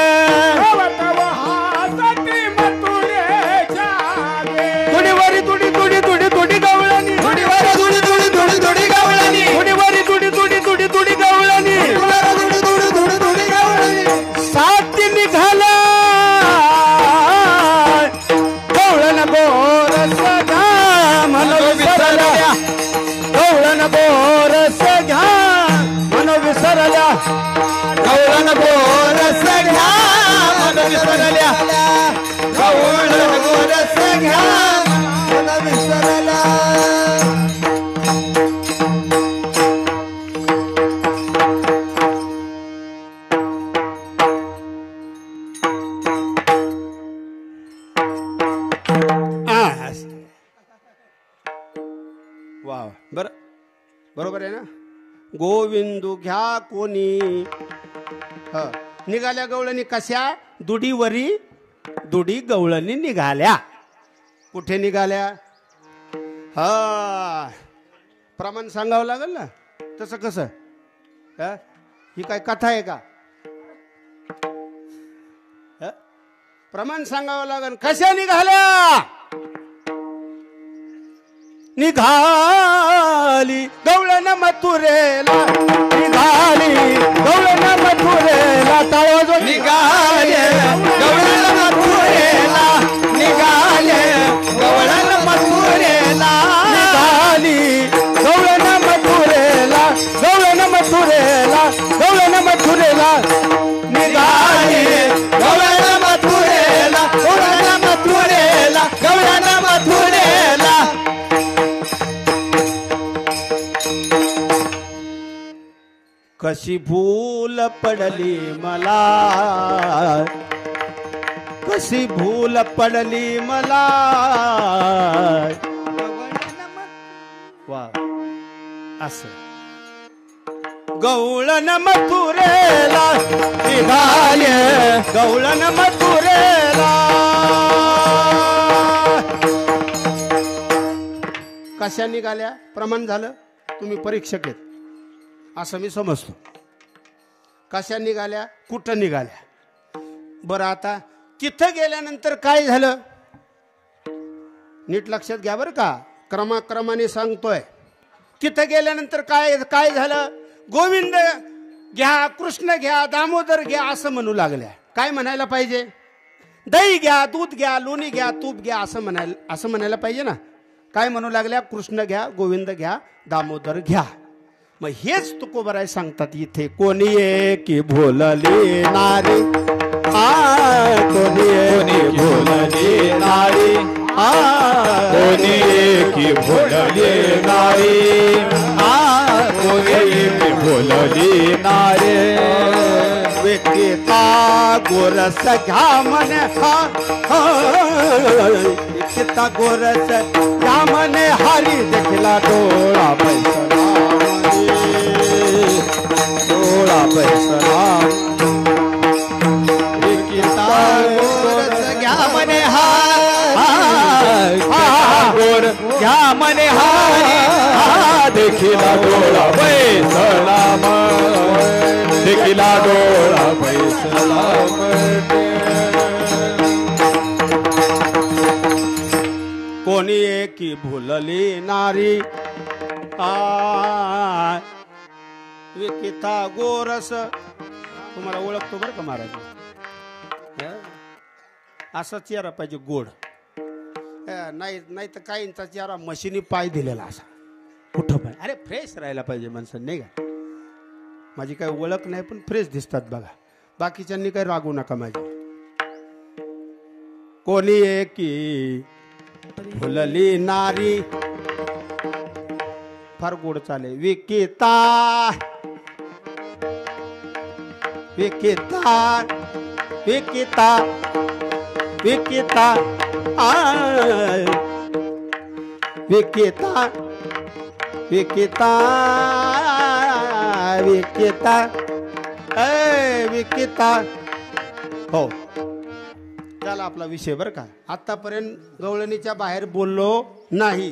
तव तव हासती मथुरे जागे. दुडीवारी दुडी दुडी दुडी दुडी गवळणी, दुडीवारी दुडी दुडी दुडी दुडी गवळणी, दुडीवारी दुडी दुडी दुडी दुडी गवळणी, दुडीवारी दुडी दुडी दुडी दुडी गवळणी. साथी निघाला गवळण गोरस घ्या म्हणून विसरल्या. गवळण गोरस घ्या म्हणून विसरल्या. गवळण गोरस घ्या म्हणून विसरल्या. गवळण गोरस घ्या म्हणून विसरल्या. वा, बर बरोबर आहे ना? गोविंदू घ्या कोणी. निघाल्या गवळणी कशा? दुडीवरी दुडी गवळणी निघाल्या. कुठे निघाल्या? हा प्रमाण सांगावं लागेल ना. तसं कसं ही काय कथा आहे का? प्रमाण सांगावं लागेल. कशा निघाल्या? निघाली गवळण मथुरेला, निघाली गवळण मथुरेला. टाळवाजो. निघाले गवळण मथुरेला, निघाले गवळण मथुरेला, निघाली गवळण मथुरेला, गवळण मथुरेला, गवळण मथुरेला, निघाली गवळण मथुरेला, गवळण मथुरेला, गवळण मथुरेला. कशी भूल पडली मला, कशी भूल पडली मला. वा असं गवळण मथुरेला निघाले, गवळण मथुरेला. कशा निघाल्या? प्रमाण झालं. तुम्ही परीक्षक आहेत असं मी समजतो. कशा निघाल्या? कुठं निघाल्या? बरं आता तिथं गेल्यानंतर काय झालं? नीट लक्षात घ्या बरं का, क्रमाक्रमाने सांगतोय. तिथं गेल्यानंतर काय काय झालं? गोविंद घ्या, कृष्ण घ्या, दामोदर घ्या असं म्हणू लागल्या. काय म्हणायला पाहिजे? दही घ्या, दूध घ्या, लोणी घ्या, तूप घ्या असं म्हणायला पाहिजे ना. काय म्हणू लागल्या? कृष्ण घ्या, गोविंद घ्या, दामोदर घ्या. मग हेच तुकोबराय सांगतात इथे. कोणी एकी भोलली नारी, कोणी एकी भोलली नारी, कोणी एकी भोलली नारी, कोणी एकी भोलली नारी. विकिता गोरस घ्या म्हणे, विकिता गोरस घ्या म्हणे हरी. देखला डोळा बैसला, डोळा बैसला. विकिता गोरस घ्या म्हणे गोर घ्या म्हणे हरी. देखिला डोळा बैसला, देखिला डोळा बैसला. कोणी एकी भुलली नारी, विकिता गोरस. तुम्हाला ओळखतो बरं का महाराज. असा चेहरा पाहिजे गोड. नाही तर काहींचा चेहरा मशिनी पाय दिलेला असा कुठं पाय. अरे फ्रेश राहायला पाहिजे माणसं, नाही का? माझी काही ओळख नाही पण फ्रेश दिसतात बघा. बाकीच्यांनी काही रागू नका माझी. कोणी एकी फुलली नारी. फार गोड चाले. विकिता, विकिता, विकिता, विकिता, विकिता, विकिता, विकिता, विकिता. हो चला आपला विषय बरं का. आतापर्यंत गवळणीच्या बाहेर बोललो नाही.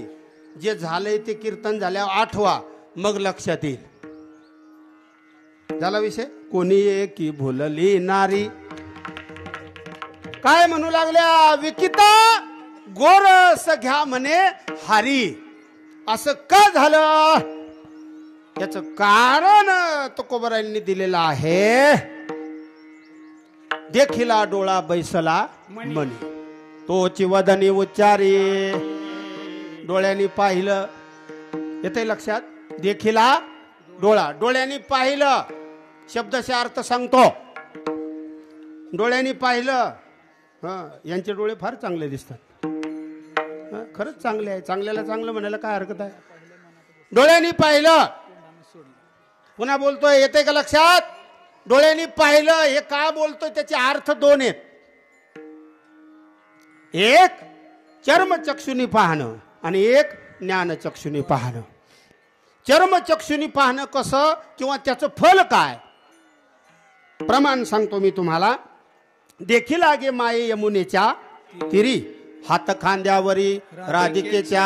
जे झालंय ते कीर्तन झाल्यावर आठवा, मग लक्षात येईल. झाला विषय. कोणी एकी भुलली नारी. काय म्हणू लागल्या? विकिता गोरस घ्या म्हणे हरी. असं का झालं? याच कारण तुकोबरायांनी दिलेलं आहे. देखिला डोळा बैसला म्हणे, तोची वदनी उच्चारी. डोळ्यांनी पाहिलं. येते लक्षात? देखिला डोळा, डोळ्यांनी पाहिलं. शब्दशः अर्थ सांगतो. डोळ्यांनी पाहिलं. यांचे डोळे फार चांगले दिसतात. खरंच चांगले आहे. चांगल्याला चांगलं म्हणायला काय हरकत आहे? डोळ्यांनी पाहिलं. पुन्हा बोलतोय, येते का लक्षात? डोळ्यांनी पाहिलं. हे काय बोलतोय त्याचे अर्थ दोन आहेत. एक चर्मचक्षुनी पाहणं आणि एक ज्ञानचक्षुनी पाहणं. चर्मचक्षुनी पाहणं कसं किंवा त्याचं फल काय? प्रमाण सांगतो मी तुम्हाला. देखील आगे माये यमुनेच्या तिरी, हात खांद्यावरी राधिकेच्या.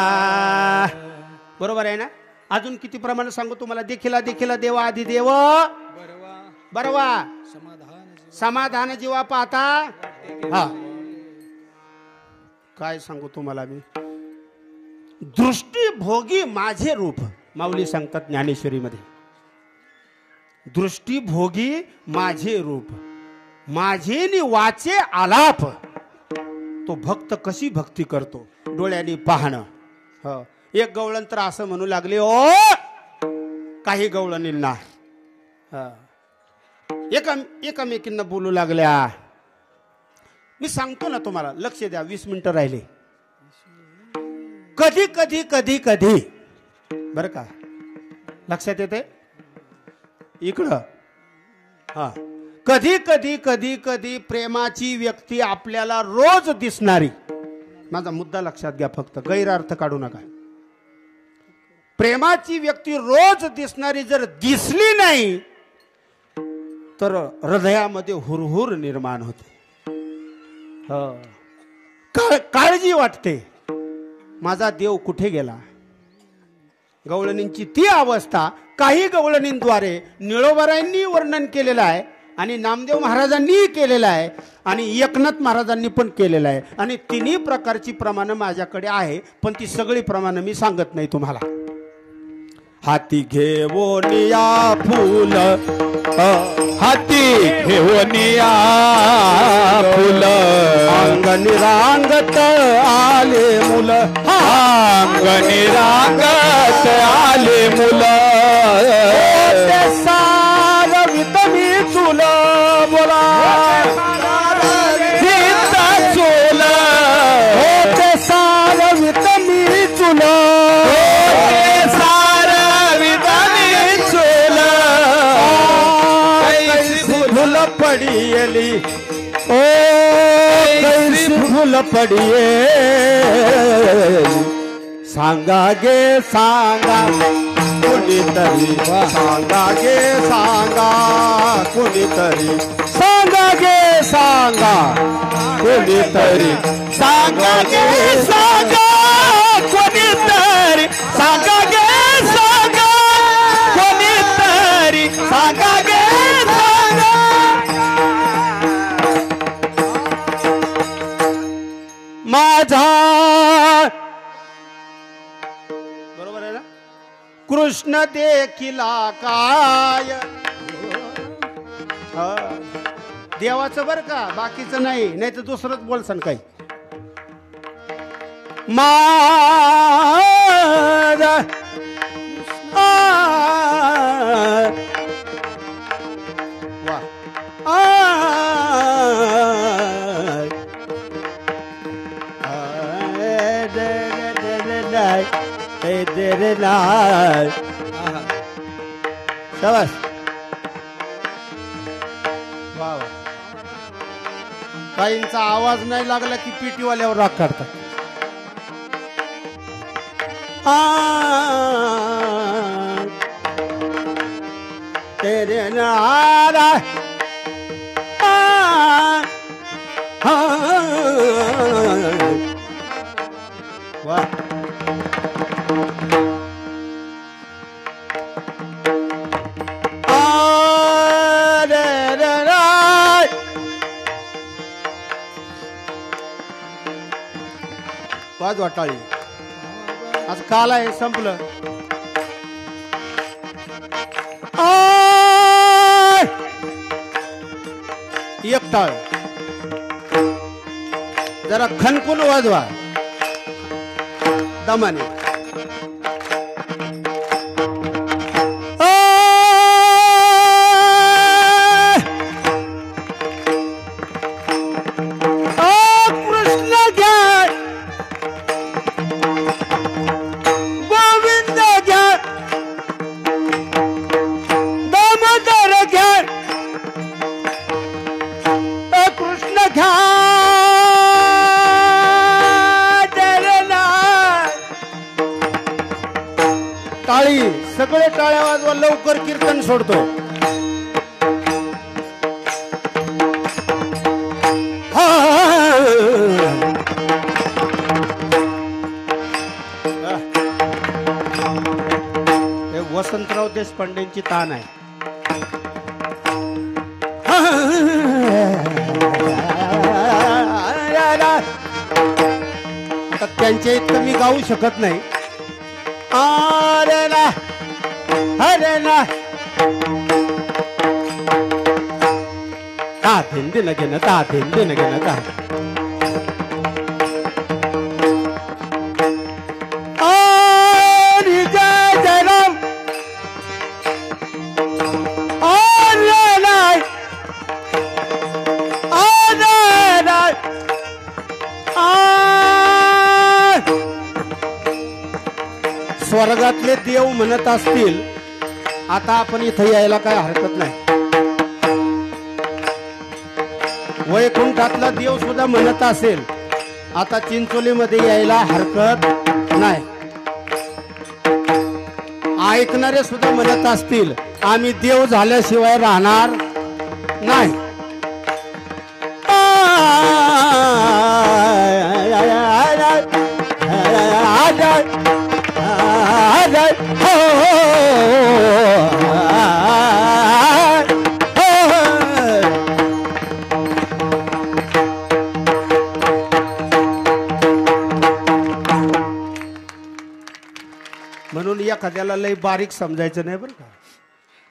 बरोबर आहे ना. अजून किती प्रमाण सांगू तुम्हाला. देखिला देखिला देवा आधी देव बरवा समाधान जीवा पाहता. हा काय सांगू तुम्हाला मी. दृष्टीभोगी माझे रूप माऊली सांगतात ज्ञानेश्वरीमध्ये. दृष्टीभोगी माझे रूप माझे नि वाचे आलाप. तो भक्त कशी भक्ती करतो डोळ्यांनी पाहणं. एक गवळण तर असं म्हणू लागले ओ काही गवळणींना एकमेकींना बोलू लागल्या. मी सांगतो ना तुम्हाला लक्ष द्या. 20 मिनिटं राहिले. कधी कधी कधी कधी बर का लक्षात येते इकडं. हा कधी कधी कधी कधी प्रेमाची व्यक्ती आपल्याला रोज दिसणारी. माझा मुद्दा लक्षात घ्या फक्त गैरअर्थ काढू नका. प्रेमाची व्यक्ती रोज दिसणारी जर दिसली नाही तर हृदयामध्ये हुरहुर निर्माण होते. काळजी वाटते माझा देव कुठे गेला. गवळणींची ती अवस्था काही गवळणींद्वारे निळोबारायांनी वर्णन केलेलं आहे आणि नामदेव महाराजांनी केलेलं आहे आणि एकनाथ महाराजांनी पण केलेलं आहे. आणि तिन्ही प्रकारची प्रमाणं माझ्याकडे आहे पण ती सगळी प्रमाणं मी सांगत नाही तुम्हाला. हाती घेवोनिया फूल हाती घेवोनिया फूल अंगणी रांगत आले मुल. अंगणी रांगत आले मुल. ते सारवित मी चुल बोला चूल. ते सारवित मी चुल. पडियली ओ कैसी फूल पडिये. सांगा गे सांगा कोणीतरी सांगा गे सांगा कोणीतरी सांगा गे सांगा कोणीतरी सांगा गे सांगा कोणीतरी सांगा गे सांगा कोणीतरी सांगा गे माझा. बरोबर आहे ना. कृष्ण देखिला काय. देवाचं बर का बाकीचं नाही. नाही तर दुसरंच बोलसन काही. माझा वा शाबास. वा वा. काहींचा आवाज नाही लागला की पीटीवाल्यावर राग काढतात. तेरे नारा वा. वाज वाटाळी. आज काल आहे संपलं. एक टाळ जरा खनकून वाजवा दमाने. टाळी सगळे टाळ्या वाजवा. लवकर कीर्तन सोडतो. वसंतराव देशपांडेंची तान आहे. आता त्यांच्या इतकं मी गाऊ शकत नाही. अरे ना अरे ना ता थिंदी न घेणं ता थिंदी न घेणं ता स्वर्गातले देव म्हणत असतील आता आपण इथे यायला काय हरकत नाही. वैकुंठातला देव सुद्धा म्हणत असेल आता चिंचोलीमध्ये यायला हरकत नाही. ऐकणारे सुद्धा म्हणत असतील आम्ही देव झाल्याशिवाय राहणार नाही. म्हणून एखाद्याला लय बारीक समजायचं नाही बरं का.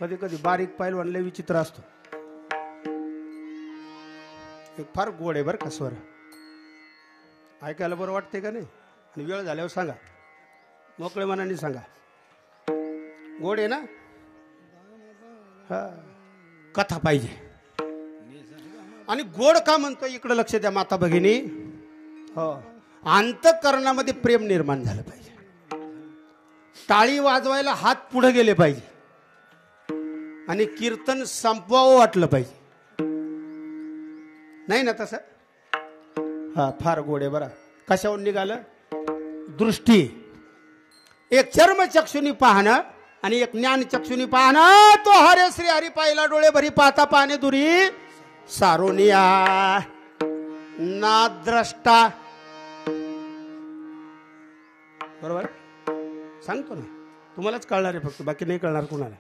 कधी कधी बारीक पैलवान लय विचित्र असतो. एक फार गोड आहे बरं का स्वर. ऐकायला बरं वाटते का नाही. आणि वेळ झाल्यावर सांगा मोकळे मनाने सांगा. गोड आहे ना. हा कथा पाहिजे. आणि गोड का म्हणतो इकडे लक्ष द्या माता भगिनी. हो अंतःकरणामध्ये प्रेम निर्माण झालं पाहिजे. टाळी वाजवायला हात पुढे गेले पाहिजे आणि कीर्तन संपवावं वाटलं पाहिजे. नाही ना तसं. हा फार गोड आहे बरं. कशावर निघालं. दृष्टी. एक चर्मचक्षुनी पाहणं आणि एक ज्ञान चक्षुनी पाहणं. तो हरे श्री हरी पाहिला डोळे भरी पाहता पाहणे दुरी सारोनिया ना द्रष्टा. बरोबर सांगतो ना. तुम्हालाच कळणार आहे फक्त बाकी नाही कळणार कोणाला.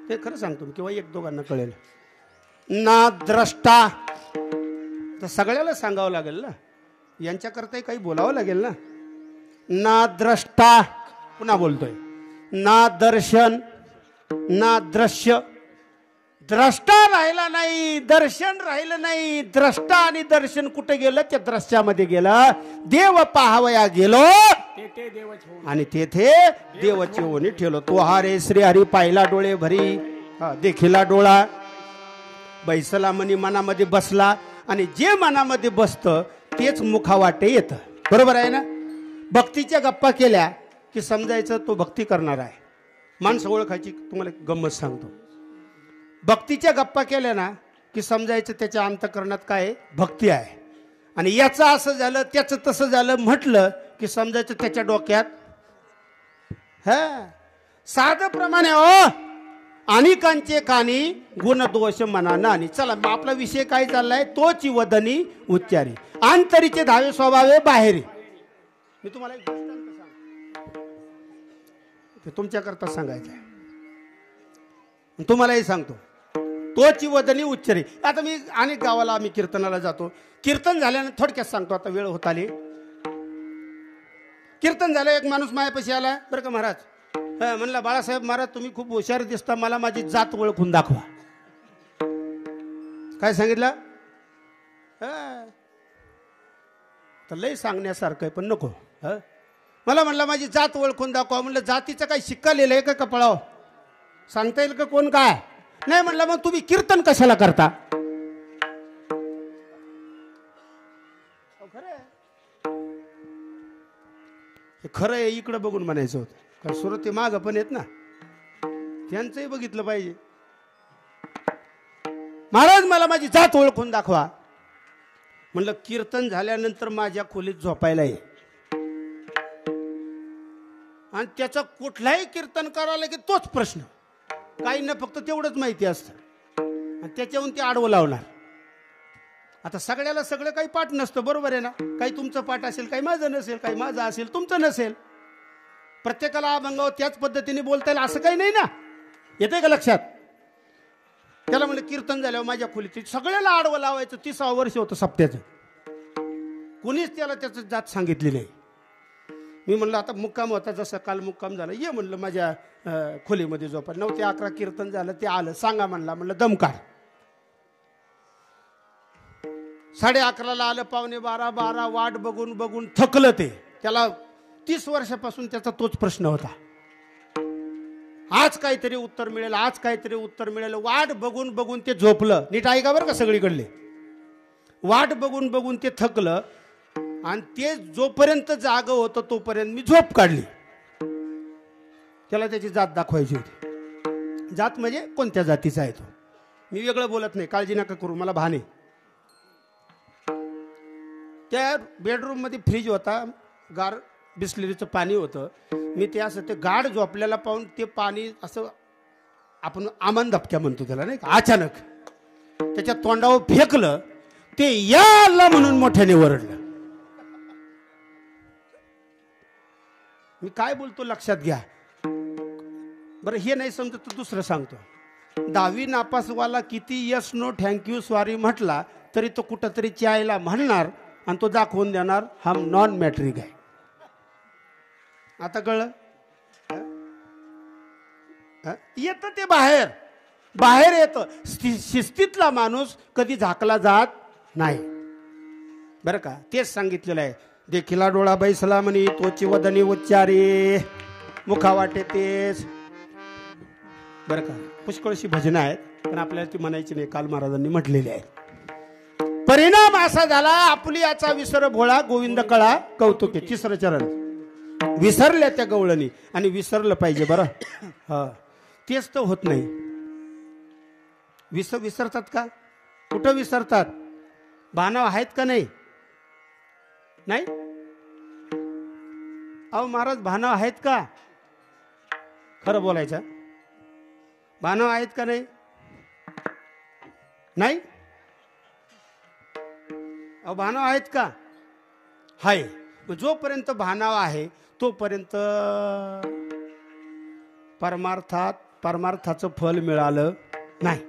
ते खरं सांगतो किंवा एक दोघांना कळेल. ना द्रष्टा तर सगळ्याला सांगावं लागेल ना. यांच्याकरता काही बोलावं लागेल ना. ना द्रष्टा पुन्हा बोलतोय. ना दर्शन ना दृश्य. द्रष्टा राहिला नाही दर्शन राहिलं नाही. द्रष्टा आणि दर्शन कुठे गेलं. त्या दृश्यामध्ये गेलं. देव पाहावया गेलो आणि तेथे देवाची ओणी ठेवलो. तो हरे श्री हरी पाहिला डोळे भरी देखिला डोळा बैसला मनी मनामध्ये बसला. आणि जे मनामध्ये बसतं तेच मुखावाटे येतं. बरोबर आहे ना. भक्तीच्या गप्पा केल्या की समजायचं तो भक्ती करणार आहे. माणसं ओळखायची तुम्हाला गंमत सांगतो. भक्तीच्या गप्पा केल्या ना की समजायचं त्याच्या अंतःकरणात काय भक्ती आहे. आणि याचं असं झालं त्याचं तसं झालं म्हटलं की समजायचं त्याच्या डोक्यात साधं प्रमाणे अनेकांचे कानी गुण दोष मनानं. आणि चला आपला विषय काय चाललाय. तोची वदनी उच्चारी आंतरीचे धावे स्वभावे बाहेरी. मी तुम्हाला एक दृष्टांत सांगतो. ते तुमच्याकरता सांगायचं आहे. तुम्हालाही सांगतो. तोची वदनी उच्चारी. आता मी अनेक गावाला आम्ही कीर्तनाला जातो. कीर्तन झाल्यानं थोडक्यात सांगतो आता वेळ होत आली. कीर्तन झालं. एक माणूस मायापाशी आला बरं का. महाराज म्हणला बाळासाहेब महाराज तुम्ही खूप हुशार दिसता मला माझी जात ओळखून दाखवा. काय सांगितलं. तर लय सांगण्यासारखं आहे पण नको. मला म्हणलं माझी जात ओळखून दाखवा. म्हणलं जातीचं काही शिक्का लिहिलं आहे का कपाळावर. सांगता येईल का कोण काय. नाही म्हणलं मग तुम्ही कीर्तन कशाला करता. खरं आहे. इकडं बघून म्हणायचं होतं कारण सुरती माग पण येत ना. त्यांचंही बघितलं पाहिजे. महाराज मला माझी जात ओळखून दाखवा. म्हणलं कीर्तन झाल्यानंतर माझ्या खोलीत झोपायला ये. आणि त्याचं कुठलाही कीर्तन करायला की तोच प्रश्न. काही न फक्त तेवढंच माहिती असतं आणि त्याच्याहून ते आडवं लावणार. आता सगळ्याला सगळं काही पाठ नसतं. बरोबर आहे ना. काही तुमचं पाठ असेल काही माझं नसेल काही माझं असेल तुमचं नसेल. प्रत्येकाला अभंग त्याच पद्धतीने बोलता येईल असं काही नाही ना. येते का लक्षात? त्याला म्हणलं कीर्तन झाल्यावर माझ्या खोलीत सगळ्याला आडवं लावायचं. 30 वर्ष होतं सप्त्याचं. कुणीच त्याला त्याचं जात सांगितली नाही. मी म्हणलं आता मुक्काम होता, जसं काल मुक्काम झाला, ये म्हणलं माझ्या खोलीमध्ये झोपा. 9 ते 11 कीर्तन झालं. ते आलं, सांगा म्हणलं दम काढ. 11:30 आलं, 11:45 वाट बघून बघून थकलं ते. त्याला 30 वर्षापासून त्याचा तोच प्रश्न होता. आज काहीतरी उत्तर मिळेल, आज काहीतरी उत्तर मिळेल. वाट बघून बघून ते झोपलं. नीट ऐका बरं का सगळीकडले. वाट बघून बघून ते थकलं आणि ते जोपर्यंत जाग होतं तोपर्यंत मी झोप काढली. त्याला त्याची जात दाखवायची होती. जात म्हणजे कोणत्या जातीचा आहे तो. मी वेगळं बोलत नाही, काळजी नका करू, मला भाने. त्या बेडरूम मध्ये फ्रीज होता, गार बिस्लरीचं पाणी होतं. मी ते असं ते गाढ झोपल्याला पाहून ते पाणी असं आपण आमन धपक्या म्हणतो त्याला नाही का, अचानक त्याच्या तोंडावर फेकलं. ते याला म्हणून मोठ्याने ओरडलं. मी काय बोलतो लक्षात घ्या बरं. हे नाही समजत तर दुसरं सांगतो. 10वी नापासवाला किती यस नो थँक्यू सॉरी म्हटला तरी तो कुठंतरी चायला म्हणणार आणि तो दाखवून देणार हा नॉन मॅट्रिक आहे. आता कळलं? येतं ते बाहेर येतं. शिस्तीतला माणूस कधी झाकला जात नाही बरं का. तेच सांगितलेलं आहे. देखिला डोळा बैसला म्हणी तोची वदनी उच्चारे मुखा वाटे तेच बरं का. पुष्कळशी भजनं आहेत पण आपल्याला ती म्हणायची नाही. काल महाराजांनी म्हटलेली आहे. परिणाम असा झाला आपुली याचा विसर भोळा गोविंद कळा कौतुके. 3रं चरण. विसरल्या त्या गवळणी आणि विसरलं पाहिजे बरं. हा तेच तर होत नाही. विसरतात का? कुठं विसरतात? भानाव आहेत का नाही? नाही. अहो महाराज भानाव आहेत का? खरं बोलायचं. भानाव आहेत का नाही? नाही. अहो भानाव आहेत का? हाय. जोपर्यंत भानाव आहे तोपर्यंत परमार्थाचं फल मिळालं नाही.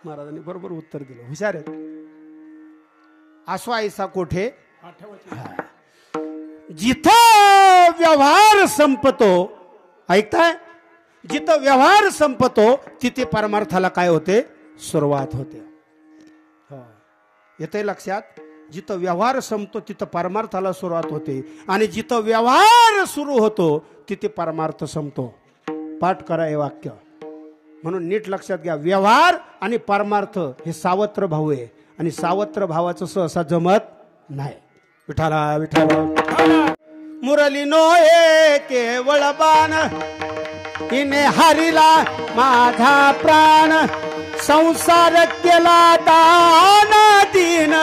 महाराजांनी बरोबर उत्तर दिलं. हुशार आहेत. आसवा कोठे जिथं व्यवहार संपतो, ऐकताय, जिथं व्यवहार संपतो तिथे परमार्थाला काय होते? सुरुवात होते. येते लक्षात? जिथं व्यवहार संपतो तिथं परमार्थाला सुरुवात होते आणि जिथं व्यवहार सुरू होतो तिथे परमार्थ संपतो. पाठ करा हे वाक्य. म्हणून नीट लक्षात घ्या. व्यवहार आणि परमार्थ हे सावत्र भाऊ आहे आणि सावत्र भावाचं सहसा जमत नाही. विठाला विठाला मुरली नो हे केवळ बाण हिने हरिला माझा प्राण संसार केला दान दीन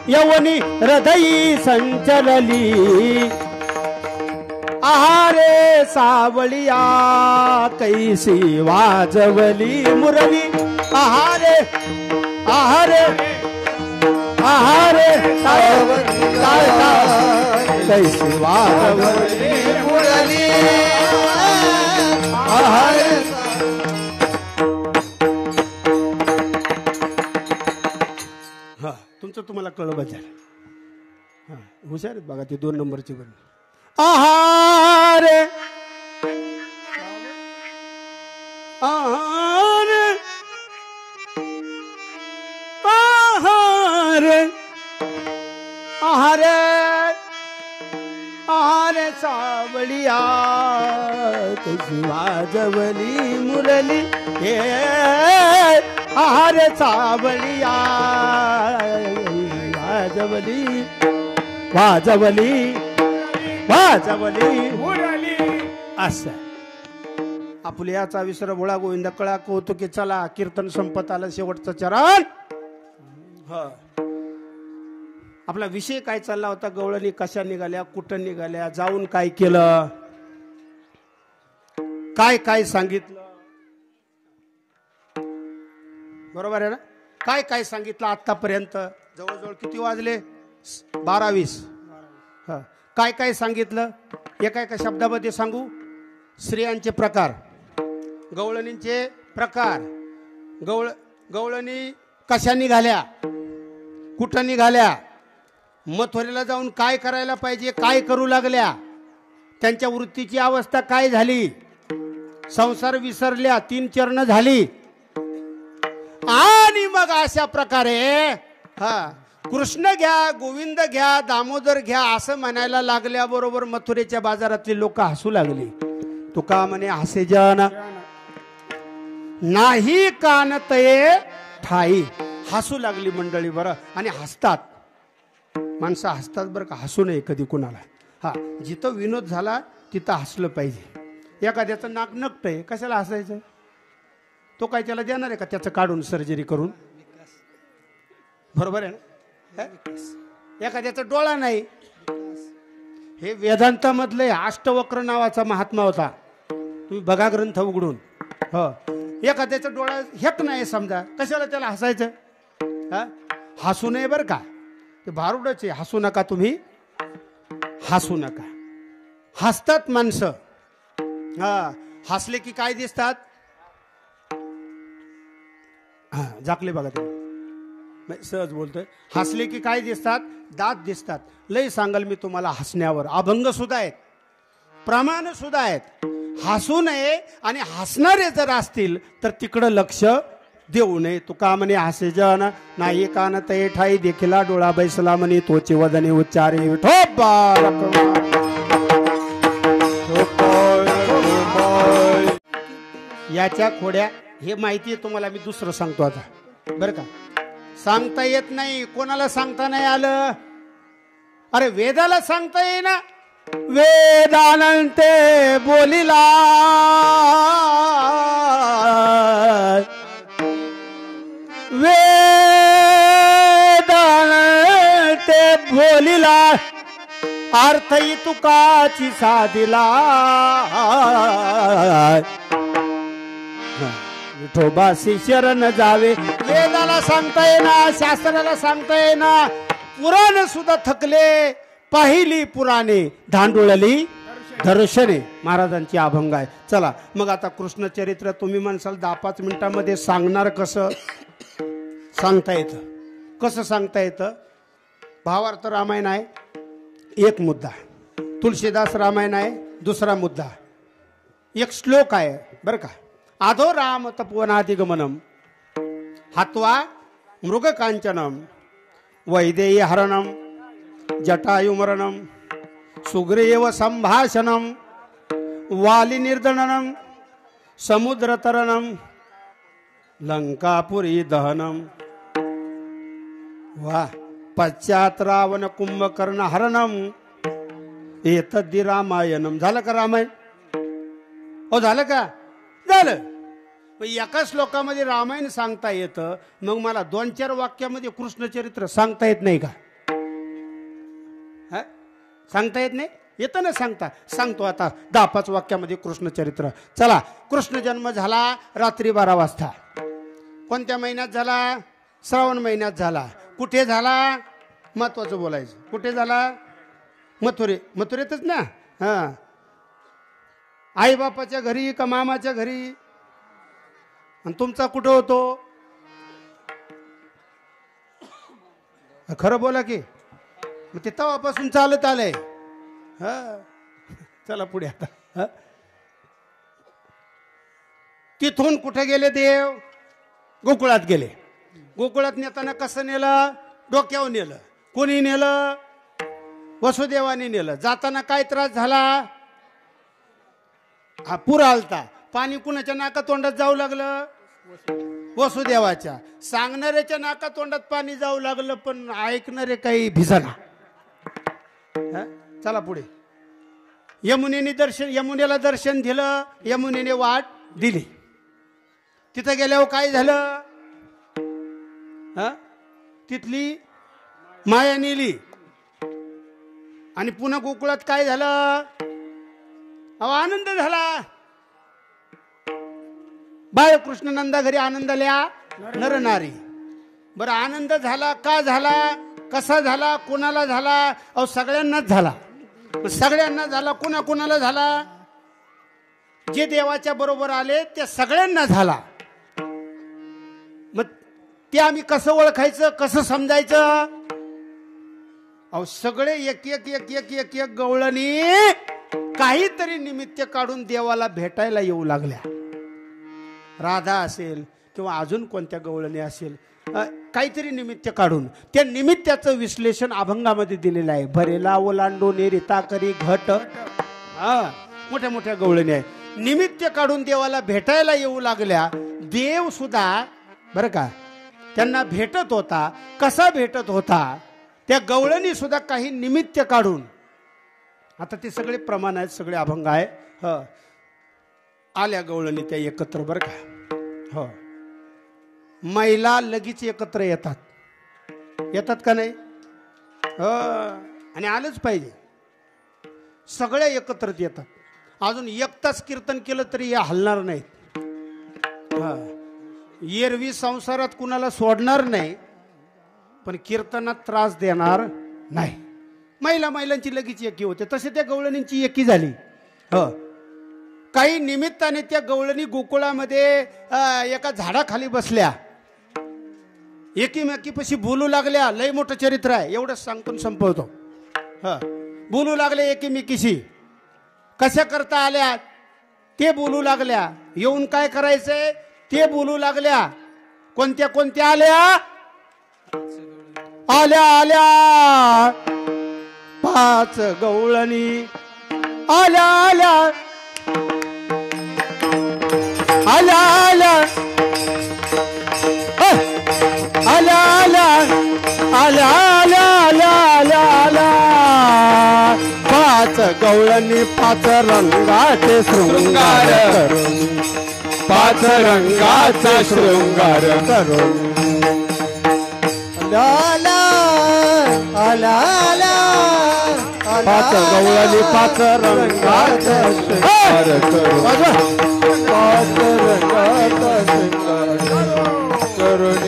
यवनी हृदयी संचलली आहारे सावळिया कैसी वाजवली मुरली आहारे आहारे आहारे कैसी वाजवली मुरली आहारे. हा तुमचं तुम्हाला कळलं बजाय. हा हुशार आहेत बघा ते 2 नंबरची पण. आहारे आहारे आहारे आहारे आहारे सावळिया कशी वाजवली मुरली हे आहारे सावळिया वाजवली वाजवली वाजवली असं. आपुल्याचा विसर भोळा गोविंद कळा कौतुके. चला कीर्तन संपत आलं. शेवटचं चरण. आपला विषय काय चालला होता? गवळणी कशा निघाल्या, कुठं निघाल्या, जाऊन काय केलं, काय काय सांगितलं. बरोबर आहे ना? काय काय सांगितलं आतापर्यंत. जवळजवळ किती वाजले? 12-20. काय काय सांगितलं एका एका शब्दामध्ये सांगू. स्त्रियांचे प्रकार, गवळणींचे प्रकार. गवळणी कशा निघाल्या, कुठं निघाल्या, मथुरेला जाऊन काय करायला पाहिजे, काय करू लागल्या, त्यांच्या वृत्तीची अवस्था काय झाली, संसार विसरल्या, 3 चरण झाली. आणि मग अशा प्रकारे कृष्ण घ्या, गोविंद घ्या, दामोदर घ्या असं म्हणायला लागल्याबरोबर मथुरेच्या बाजारातली लोक हसू लागली. तुका म्हणे हसे जन नाही कानतये ठाई. हसू लागली मंडळी बरं. आणि हसतात माणसं, हसतात बरं का, हसू नये कधी कुणाला. जिथं विनोद झाला तिथं हसलं पाहिजे. एखाद्याचं नाक नकटंय, कशाला हसायचं? तो काय त्याला देणार आहे का त्याचं काढून सर्जरी करून? बरोबर आहे ना. एखाद्याचा डोळा नाही, हे वेदांतामधले अष्टवक्र नावाचा महात्मा होता, तुम्ही बघा ग्रंथ उघडून. एखाद्याचा डोळा हेक नाही समजा, कशाला त्याला हसायचं? हसू नये बरं का, ते भारुडच आहे. हसू नका, तुम्ही हसू नका. हसतात माणसं. हसले की काय दिसतात? झाकले बघा तुम्ही, सहज बोलतोय. हसले की काय दिसतात? दात दिसतात. लय सांगाल मी तुम्हाला हसण्यावर. अभंग सुद्धा आहेत, प्रमाण सुद्धा आहेत. हसू नये आणि हसणारे जर असतील तर तिकडं लक्ष देऊ नये. तुका म्हणे हसे जन नाही कान तये ठाई, देखिला डोळा बैसला म्हणे तोचे वदने उच्चारे याच्या खोड्या. हे माहिती आहे तुम्हाला, मी दुसरं सांगतो आता बरं का. सांगता येत नाही, कोणाला सांगता नाही आलं? अरे वेदाला सांगता येईना. वेदानंते बोलिला, वेदानंते बोलिला, अर्थही तुकाची साधिला. विठोबासी शरण जावे. वेदाला सांगता येईना, शास्त्राला सांगता येईना. पुराण सुद्धा थकले, पाहिली पुराणे, धांडुळली दर्शने. महाराजांची अभंग आहे. चला मग आता कृष्ण चरित्र तुम्ही म्हणसाल 10-5 मिनिटांमध्ये सांगणार कसं? सांगता येतं. कसं सांगता येतं? भावार्थ रामायण आहे एक मुद्दा, तुलसीदास रामायण आहे दुसरा मुद्दा, एक श्लोक आहे बरं का. आधो राम तपोवनाधिगमनम हत्वा मृग कांचनम वैदेही हरणम जटायुमरणम सुग्रीव संभाषणम वाली निर्दननम समुद्रतरणम लंकापुरी दहनम. वा. पश्चात रावण कुंभकर्ण हरणम एतद्दि रामायणम. झालं का रामायण? हो झालं का? झालं. एका श्लोकामध्ये रामायण सांगता येतं, मग मला 2-4 वाक्यामध्ये कृष्ण चरित्र सांगता येत नाही का? सांगता येत नाही? येतं ना सांगता. सांगतो आता 10-5 वाक्यामध्ये कृष्ण चरित्र. चला. कृष्ण जन्म झाला रात्री 12 वाजता. कोणत्या महिन्यात झाला? श्रावण महिन्यात झाला. कुठे झाला? महत्वाचं बोलायचं. कुठे झाला? मथुरेतच ना. आई बापाच्या घरी का मामाच्या घरी? आणि तुमचा कुठं होतो? खरं बोला की. मग ते तेव्हापासून चालत आलंय. चला पुढे आता. तिथून कुठे गेले देव? गोकुळात गेले. गोकुळात नेताना कसं नेलं? डोक्यावर नेलं. कोणी नेलं? वसुदेवाने नेलं. जाताना काय त्रास झाला? पूर आलता. पाणी कुणाच्या नाका तोंडात जाऊ लागलं? वसुदेवाच्या. सांगणाऱ्याच्या नाका तोंडात पाणी जाऊ लागलं, पण ऐकणारे काही भिजना. चला पुढे. यमुनेला दर्शन दिलं. यमुनेने वाट दिली. तिथं गेल्यावर काय झालं? तिथली माया नेली. आणि पुन्हा गोकुळात काय झालं? आनंद झाला. बाळकृष्ण नंदा घरी आनंदल्या नर नारी. बरं आनंद झाला का झाला? कसा झाला? कोणाला झाला? सगळ्यांनाच झाला. सगळ्यांना झाला, कुणाकुणाला झाला? जे देवाच्या बरोबर आले त्या सगळ्यांना झाला. मग ते आम्ही कसं ओळखायचं, कसं समजायचं? अहो सगळे एक एक एक एक एक एक गवळणी काहीतरी निमित्त काढून देवाला भेटायला येऊ लागल्या. राधा असेल किंवा अजून कोणत्या गवळणी असेल, काहीतरी निमित्त काढून त्या निमित्ताचं विश्लेषण अभंगामध्ये दिलेलं आहे. भरेला ओलांडून रिता करी घट, मोठ्या मोठ्या गवळणी आहे. निमित्त काढून देवाला भेटायला येऊ लागल्या. देव सुद्धा बरं का त्यांना भेटत होता. कसा भेटत होता? त्या गवळणी सुद्धा काही निमित्त काढून. आता ते सगळे प्रमाण आहेत, सगळे अभंग आहे. आल्या गवळणी त्या एकत्र बरं का. महिला लगेच एकत्र येतात का नाही? आणि आलंच पाहिजे. सगळ्या एकत्र येतात. अजून एक तास कीर्तन केलं तरी या हलणार नाही. एरवी संसारात कुणाला सोडणार नाही, पण कीर्तनात त्रास देणार नाही. महिलांची लगेच एकी होते. तसे त्या गवळणींची एकी झाली. काही निमित्ताने त्या गवळणी गोकुळामध्ये एका झाडाखाली बसल्या. एकीमेकीपाशी बोलू लागल्या. लय मोठं चरित्र आहे, एवढंच सांगून संपवतो. बोलू लागले एकीमेकीशी. कशा करता आल्या ते बोलू लागल्या. येऊन काय करायचंय ते बोलू लागल्या. कोणत्या कोणत्या आल्या? आल्या 5 गवळणी आल्या आल्या आल्या आल्या आल्या आल्या आल्या आल्या आल्या आल्या 5 गवळणी 5 रंगाचे शृंगार करून, 5 रंगाचा शृंगार करून आल्या आल्या आल्या 5 गवळणी 5 रंगाचे शृंगार करून, 5 रंगाचा शृंगार करून.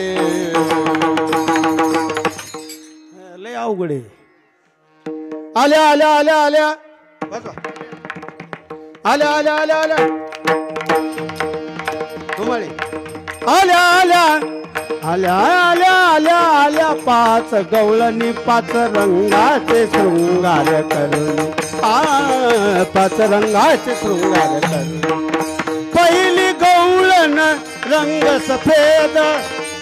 लय अवघड आहे. आल्या आल्या आल्या आल्या आल्या आल्या आल्या आल्या तुम्हाला आल्या आल्या आल्या आल्या आल्या आल्या 5 गवळणी 5 रंगाचे शृंगार करून, 5 रंगाचे शृंगार करून. पहिली गवळण रंग सफेद,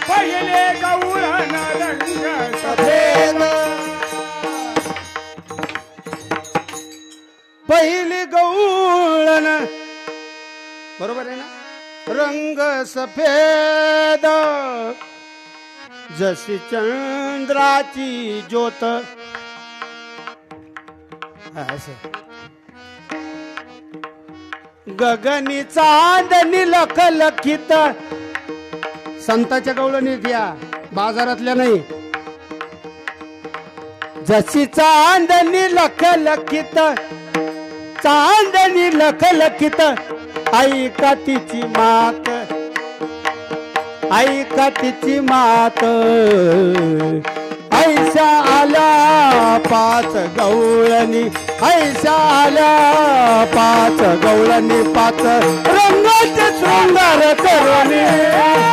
पहिले गवळण रंग सफेद. पहिली गवळण बरोबर आहे ना? रंग सफेद जशी चंद्राची ज्योत. गगनी चांदणी लखलखित. संताच्या गवळणी द्या, बाजारातल्या नाही. जशी चांदणी लखलखित, चांदणी लखलखित. ऐका तिची मात, ऐका तिची मात. ऐशा आल्या 5 गवळणी, ऐशा आल्या 5 गवळणी 5 रंगाचे शृंगार करून,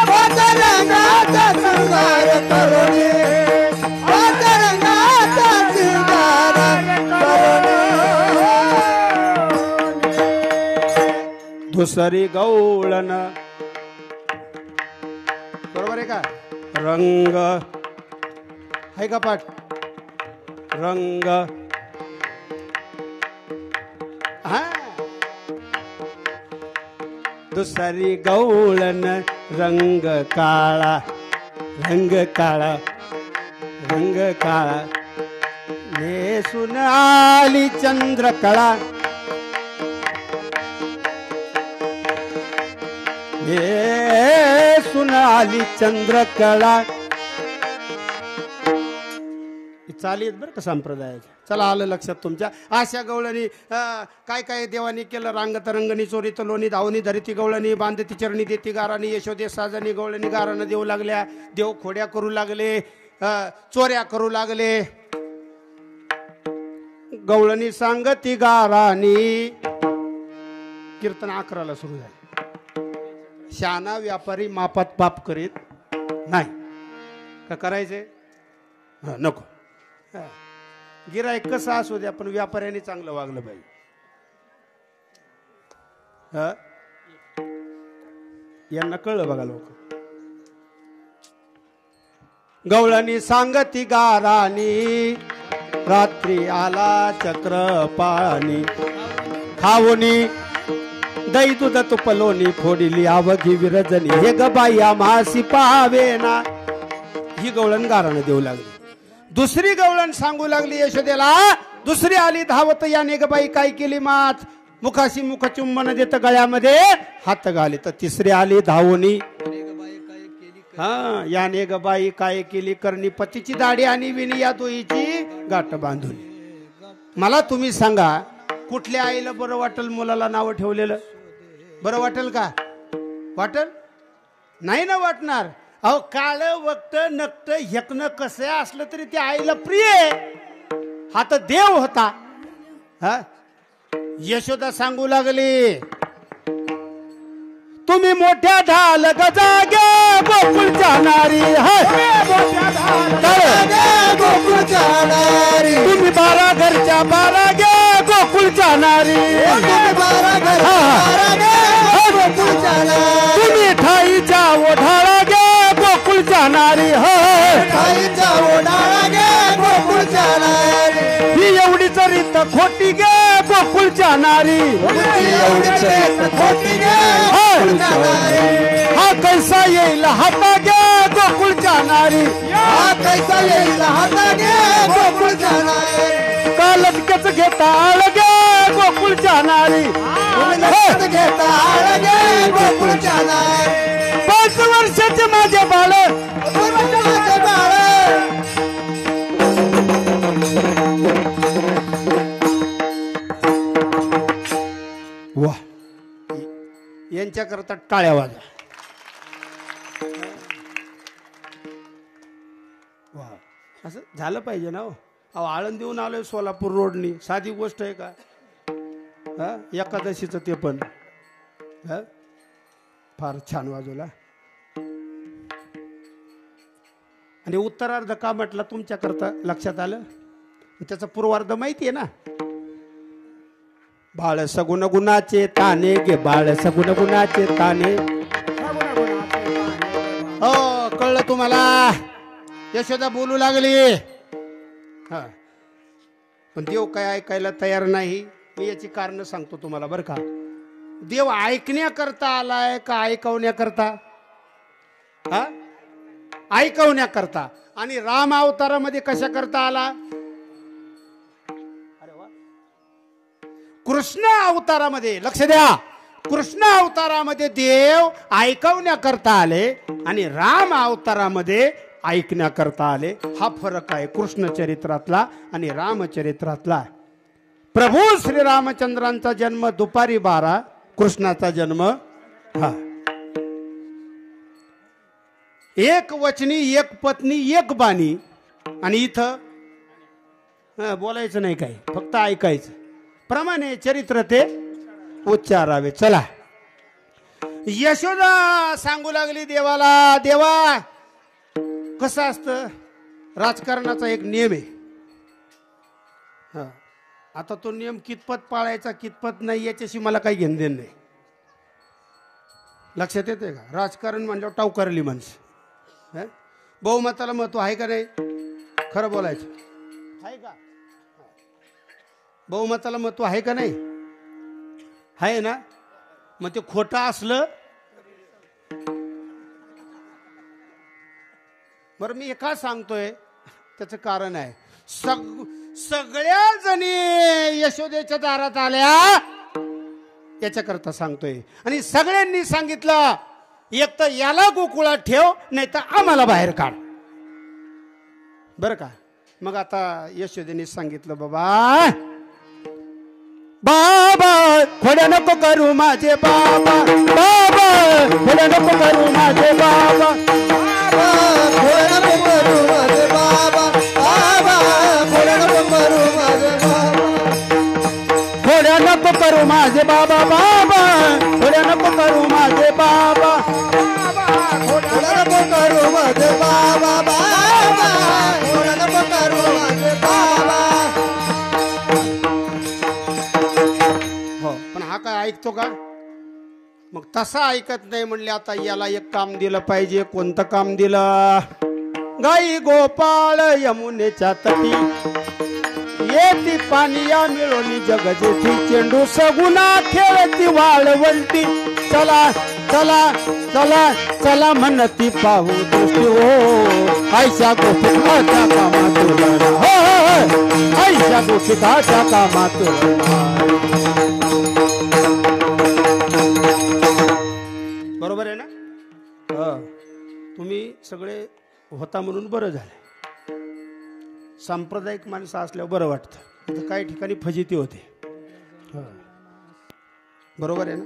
5 रंगाचा शृंगार करून, 5 रंगाचा शृंगार करून. दुसरी गवळण बरोबर आहे का? रंग आहे का पाठ? रंग हा. दुसरी गवळण रंग काळा, रंग काळा, रंग काळा. नेसून आली चंद्रकळा, नेसून आली चंद्रकळा. चालीत बरं का संप्रदायाच्या. चला आलं लक्षात तुमच्या. अशा गवळणी काय काय देवानी केलं. रांगत रंगणी चोरीत लोणी धावणी धरिती गवळणी, बांधती चरणी देती गाराणी, यशोदे साजणी गवळणी गारानं देऊ लागल्या. देव खोड्या करू लागले, चोऱ्या करू लागले. गवळणी सांगती गाराणी. कीर्तन 11ला सुरू झालं. शहाणा व्यापारी मापात पाप करीत नाही. का करायचे? नको. गिराईक कसं असू द्या पण व्यापाऱ्याने चांगलं वागलं पाहिजे. यांना कळलं बघा लोक. गवळणी सांगती गाराणी रात्री आला चक्रपाणी. खावणी दही दूध तुपलोनी फोडिली आवघी विरजनी. हे ग बाई आम्हासी पावेना. ही गवळण गारानं देऊ लागली. दुसरी गवळण सांगू लागली यशोदेला. दुसरी आली धावत. याने ग बाई काय केली मात. मुखाशी मुख चुंबन देत गळ्यामध्ये हात घाली. तर तिसरी आली धावणी. हा याने ग बाई काय केली करणी. पतीची दाढी आणि विणी या दोहीची गाठ बांधून. मला तुम्ही सांगा कुठल्या आईला बरं वाटेल मुलाला नाव ठेवलेलं? बरं वाटेल का? वाटेल नाही ना वाटणार. अहो काळ वक्त नक्त हेकणं कसं असलं तरी त्या आईला प्रिय. हा तर देव होता. हा यशोदा सांगू लागली तुम्ही मोठ्या ढाल गजागे गोकुळ जाणारी. गोकुळ जाणारी. तुम्ही 12 घरच्या 12 गे गोकुळ जाणारी. तुम्ही ठाईच्या ओढाळा गे गोकुळ जाणारी. ठाईच्या ओढाळा गे गोकुळ जाणारी. ही एवढीच रीत खोटी गे गोकुळ जाणारी. हा कैसा येईल हाता गे गोकुळ जाणारी. हा कैसा येईल हाता गे गोकुळ जाणारी. का लटकच घेता आळ गे गोकुळ जाणारी. घेता आळ गे गोकुळ जाणारी. 5 वर्षाचे माझे बाळ. वा यांच्या करता टाळ्या वाजा. वा असं झालं पाहिजे ना. अहो आळंदीहून आलोय सोलापूर रोडनी. साधी गोष्ट आहे का? एकादशीचं ते पण फार छान वाजवला. आणि उत्तरार्ध का म्हटलं तुमच्या करता लक्षात आलं? त्याचा पूर्वार्ध माहिती आहे ना. बाळ सगुण गुणाचे ताने गे बाळ सगुण गुणाचे ताने. हो कळलं तुम्हाला? यशोदा बोलू लागली. हा पण देव काय ऐकायला तयार नाही. मी याची कारण सांगतो तुम्हाला बरं का. देव ऐकण्याकरता आलाय का ऐकवण्याकरता? हा ऐकवण्याकरता. आणि राम अवतारामध्ये कशा करता आला? कृष्ण अवतारामध्ये. लक्ष द्या. कृष्ण अवतारामध्ये देव ऐकवण्याकरता आले आणि राम अवतारामध्ये ऐकण्याकरता आले. हा फरक आहे कृष्ण चरित्रातला आणि रामचरित्रातला. प्रभू श्री रामचंद्रांचा जन्म दुपारी 12. कृष्णाचा जन्म एक वचनी एक पत्नी एक बाणी. आणि इथं बोलायचं नाही काही फक्त ऐकायचं. प्रमाणे चरित्र ते उच्चारावे. चला यशोदा सांगू लागली देवाला. देवा कसं असतं राजकारणाचा एक नियम आहे. आता तो नियम कितपत पाळायचा कितपत नाही याच्याशी मला काही घेणं देणं नाही. लक्षात येते का? राजकारण म्हणल्यावर टावकारली माणसं. बहुमताला महत्व आहे का नाही? खरं बोलायचं आहे का? बहुमताला महत्व आहे का नाही? आहे ना. मग ते खोटं असलं बरं. मी का सांगतोय त्याचं कारण आहे. सगळ्या जणी यशोदेच्या दारात आल्या याच्याकरता सांगतोय. आणि सगळ्यांनी सांगितलं एक तर याला गोकुळात ठेव नाही तर आम्हाला बाहेर काढ. बरं का? मग आता यशोदेने सांगितलं बाबा बाबा खोड्या नको करू माझे बाबा. बाबा खोड्या नको करू माझे बाबा. खोड्या नको करू माझे बाबा. बाबा खोड्या नको करू माझे बाबा. नको करू माझे बाबा बाबा खोड्या नको करू माझे बाबा खोड्या नको करू माझे बाबा बाबा खोड्या नको करू माझे बाबा. हो पण हा काय ऐकतो का? मग तसा ऐकत नाही म्हणले आता याला एक काम दिलं पाहिजे. कोणतं काम दिलं? गाई गोपाळ यमुनेच्या तटी येती पानिया मिळवली जग जेथी चेंडू सगुना खेळती वाळवंटी चला चला चला चला म्हणती पाहू दृष्टी हो आईच्या गोपिताच्या कामात हो आईच्या गोपिताच्या कामात. बरोबर आहे ना? तुम्ही सगळे होता म्हणून बरं झालं. सांप्रदायिक माणसं असल्यावर बरं वाटतं. आता काही ठिकाणी फजिती होते. बरोबर आहे ना?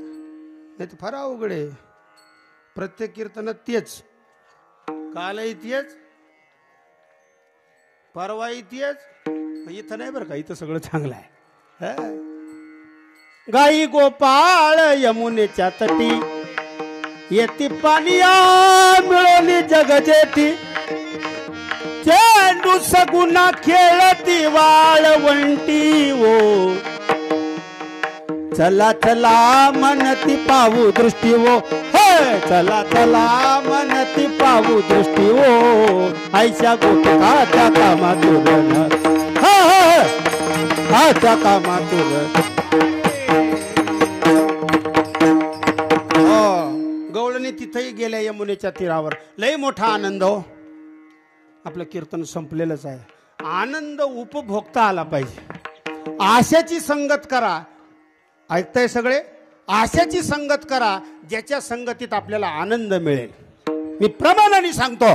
नाही तर फार अवघड आहे. प्रत्येक कीर्तनात तेच, कालही तेच, परवाही तेच. इथं नाही बरं का, इथं सगळं चांगलं आहे. गाई गोपाळ यमुनेच्या तटी येती पानिया मिळवली जग जेथी चेंडू सगुना खेळती वाळवंटी ओ चला चला म्हणती पाहू दृष्टी ओ हे चला चला म्हणती पाहू दृष्टी ओ आईच्या गोपिताच्या कामातून हाच्या कामातून. गवळणी तिथेही गेल्या यमुनेच्या तीरावर. लय मोठा आनंद हो. आपलं कीर्तन संपलेलंच आहे. आनंद उपभोगता आला पाहिजे. आशाची संगत करा. ऐकताय सगळे? आशाची संगत करा ज्याच्या संगतीत आपल्याला आनंद मिळेल. मी प्रमाणाने सांगतो,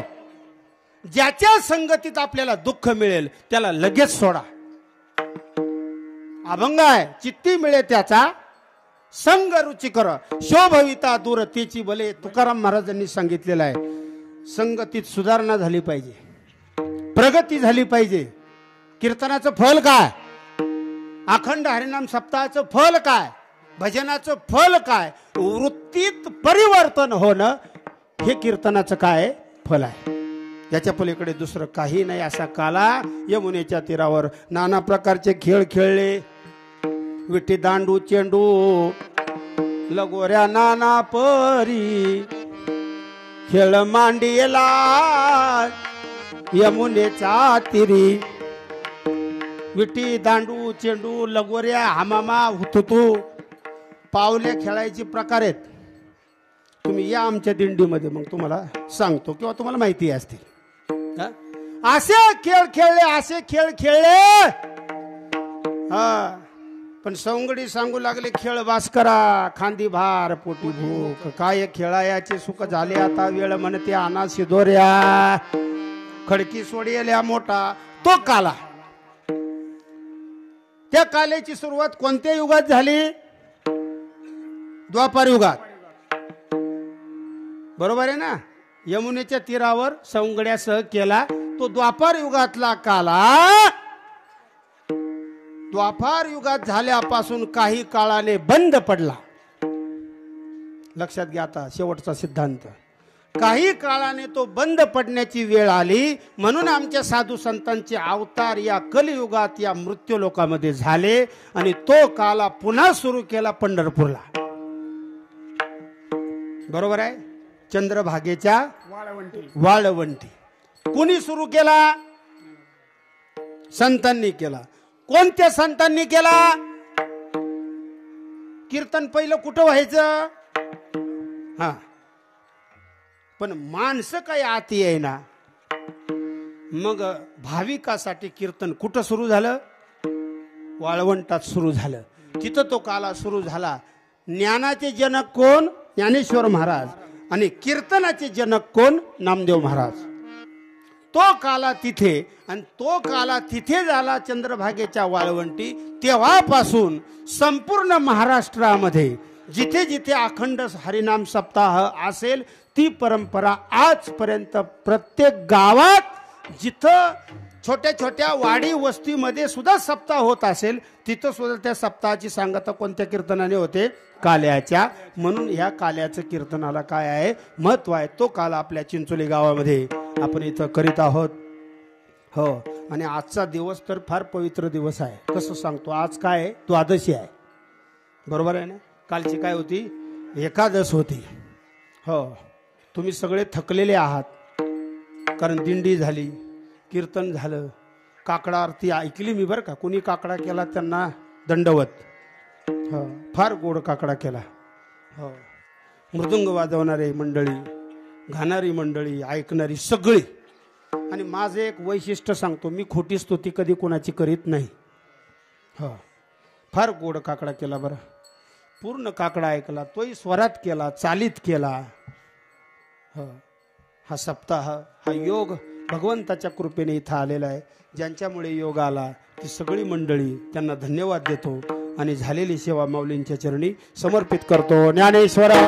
ज्याच्या संगतीत आपल्याला दुःख मिळेल त्याला लगेच सोडा. अभंग आहे, चित्ती मिळे त्याचा संग रुचिकर शोभविता दूर तेची भले. तुकाराम महाराजांनी सांगितलेलं आहे. संगतीत सुधारणा झाली पाहिजे, प्रगती झाली पाहिजे. कीर्तनाचं फल काय? अखंड हरिनाम सप्ताहाचं फल काय? भजनाचं फल काय? वृत्तीत परिवर्तन होणं हे कीर्तनाचं काय फल आहे. याच्या पलीकडे दुसरं काही नाही. असा काला यमुनेच्या तीरावर नाना प्रकारचे खेळ खेळले. विटी दांडू चेंडू लगोऱ्या नाना परी खेळ मांडीला यमुनेच्या तीरी. विटी दांडू चेंडू लगोऱ्या हमामा हुतुतू पावले खेळायचे प्रकार आहेत. तुम्ही या आमच्या दिंडीमध्ये, मग तुम्हाला सांगतो किंवा तुम्हाला माहिती असते. असे खेळ खेळले, असे खेळ खेळले. हा पण सवंगडी सांगू लागले खेळ बास करा, खांदी भार पोटी भूक. काय खेळायाचे सुख झाले आता वेळ म्हणते आणा शिदोऱ्या. खडकी सोडलेल्या मोठा तो काला. त्या कालेची सुरुवात कोणत्या युगात झाली? द्वापार युगात. बरोबर आहे ना? यमुनेच्या तीरावर सवंगड्यासह केला तो द्वापार युगातला काला. द्वापार युगात झाल्यापासून काही काळाने बंद पडला. लक्षात घ्या आता शेवटचा सिद्धांत. काही काळाने तो बंद पडण्याची वेळ आली. म्हणून आमच्या साधू संतांचे अवतार या कलियुगात या मृत्यू लोकामध्ये झाले आणि तो काला पुन्हा सुरू केला पंढरपूरला. बरोबर आहे? चंद्रभागेच्या वाळवंटी. कुणी सुरू केला? संतांनी केला. कोणत्या संतांनी केला? कीर्तन पहिलं कुठं व्हायचं? हा पण माणसं काही आती आहे ना. मग भाविकासाठी कीर्तन कुठं सुरू झालं? वाळवंटात सुरू झालं. तिथं तो काला सुरू झाला. ज्ञानाचे जनक कोण? ज्ञानेश्वर महाराज. आणि कीर्तनाचे जनक कोण? नामदेव महाराज. तो काला तिथे आणि तो काला तिथे झाला चंद्रभागेच्या वाळवंटी. तेव्हापासून संपूर्ण महाराष्ट्रामध्ये जिथे जिथे अखंड हरिनाम सप्ताह असेल ती परंपरा आजपर्यंत प्रत्येक गावात जिथं छोट्या छोट्या वाडी वस्तीमध्ये सुद्धा सप्ताह होत असेल, तिथं सुद्धा त्या सप्ताहाची सांगता कोणत्या कीर्तनाने होते? काल्याच्या. म्हणून ह्या काल्याचं कीर्तनाला काय आहे? महत्व आहे. तो काल आपल्या चिंचोली गावामध्ये आपण इथं करीत आहोत. हो, आणि आजचा दिवस तर फार पवित्र दिवस आहे. कसं सांगतो? आज काय आहे? द्वादशी आहे, बरोबर आहे ना? कालची काय होती? एकादश होती. हो, तुम्ही सगळे थकलेले आहात, कारण दिंडी झाली, कीर्तन झालं, काकडा आरती ऐकली मी बरं का. कोणी काकडा केला त्यांना दंडवत. हो, फार गोड काकडा केला. हो, मृदुंग वाजवणारे मंडळी, गाणारी मंडळी, ऐकणारी सगळी. आणि माझं एक वैशिष्ट्य सांगतो, मी खोटी स्तुती कधी कोणाची करीत नाही. हो, फार गोड काकडा केला बरं. पूर्ण काकडा ऐकला, तोही स्वरात केला, चालीत केला. हो, हा सप्ताह, हा योग भगवंताच्या कृपेने इथं आलेला आहे. ज्यांच्यामुळे योग आला ती सगळी मंडळी, त्यांना धन्यवाद देतो आणि झालेली सेवा माऊलींच्या चरणी समर्पित करतो. ज्ञानेश्वरा.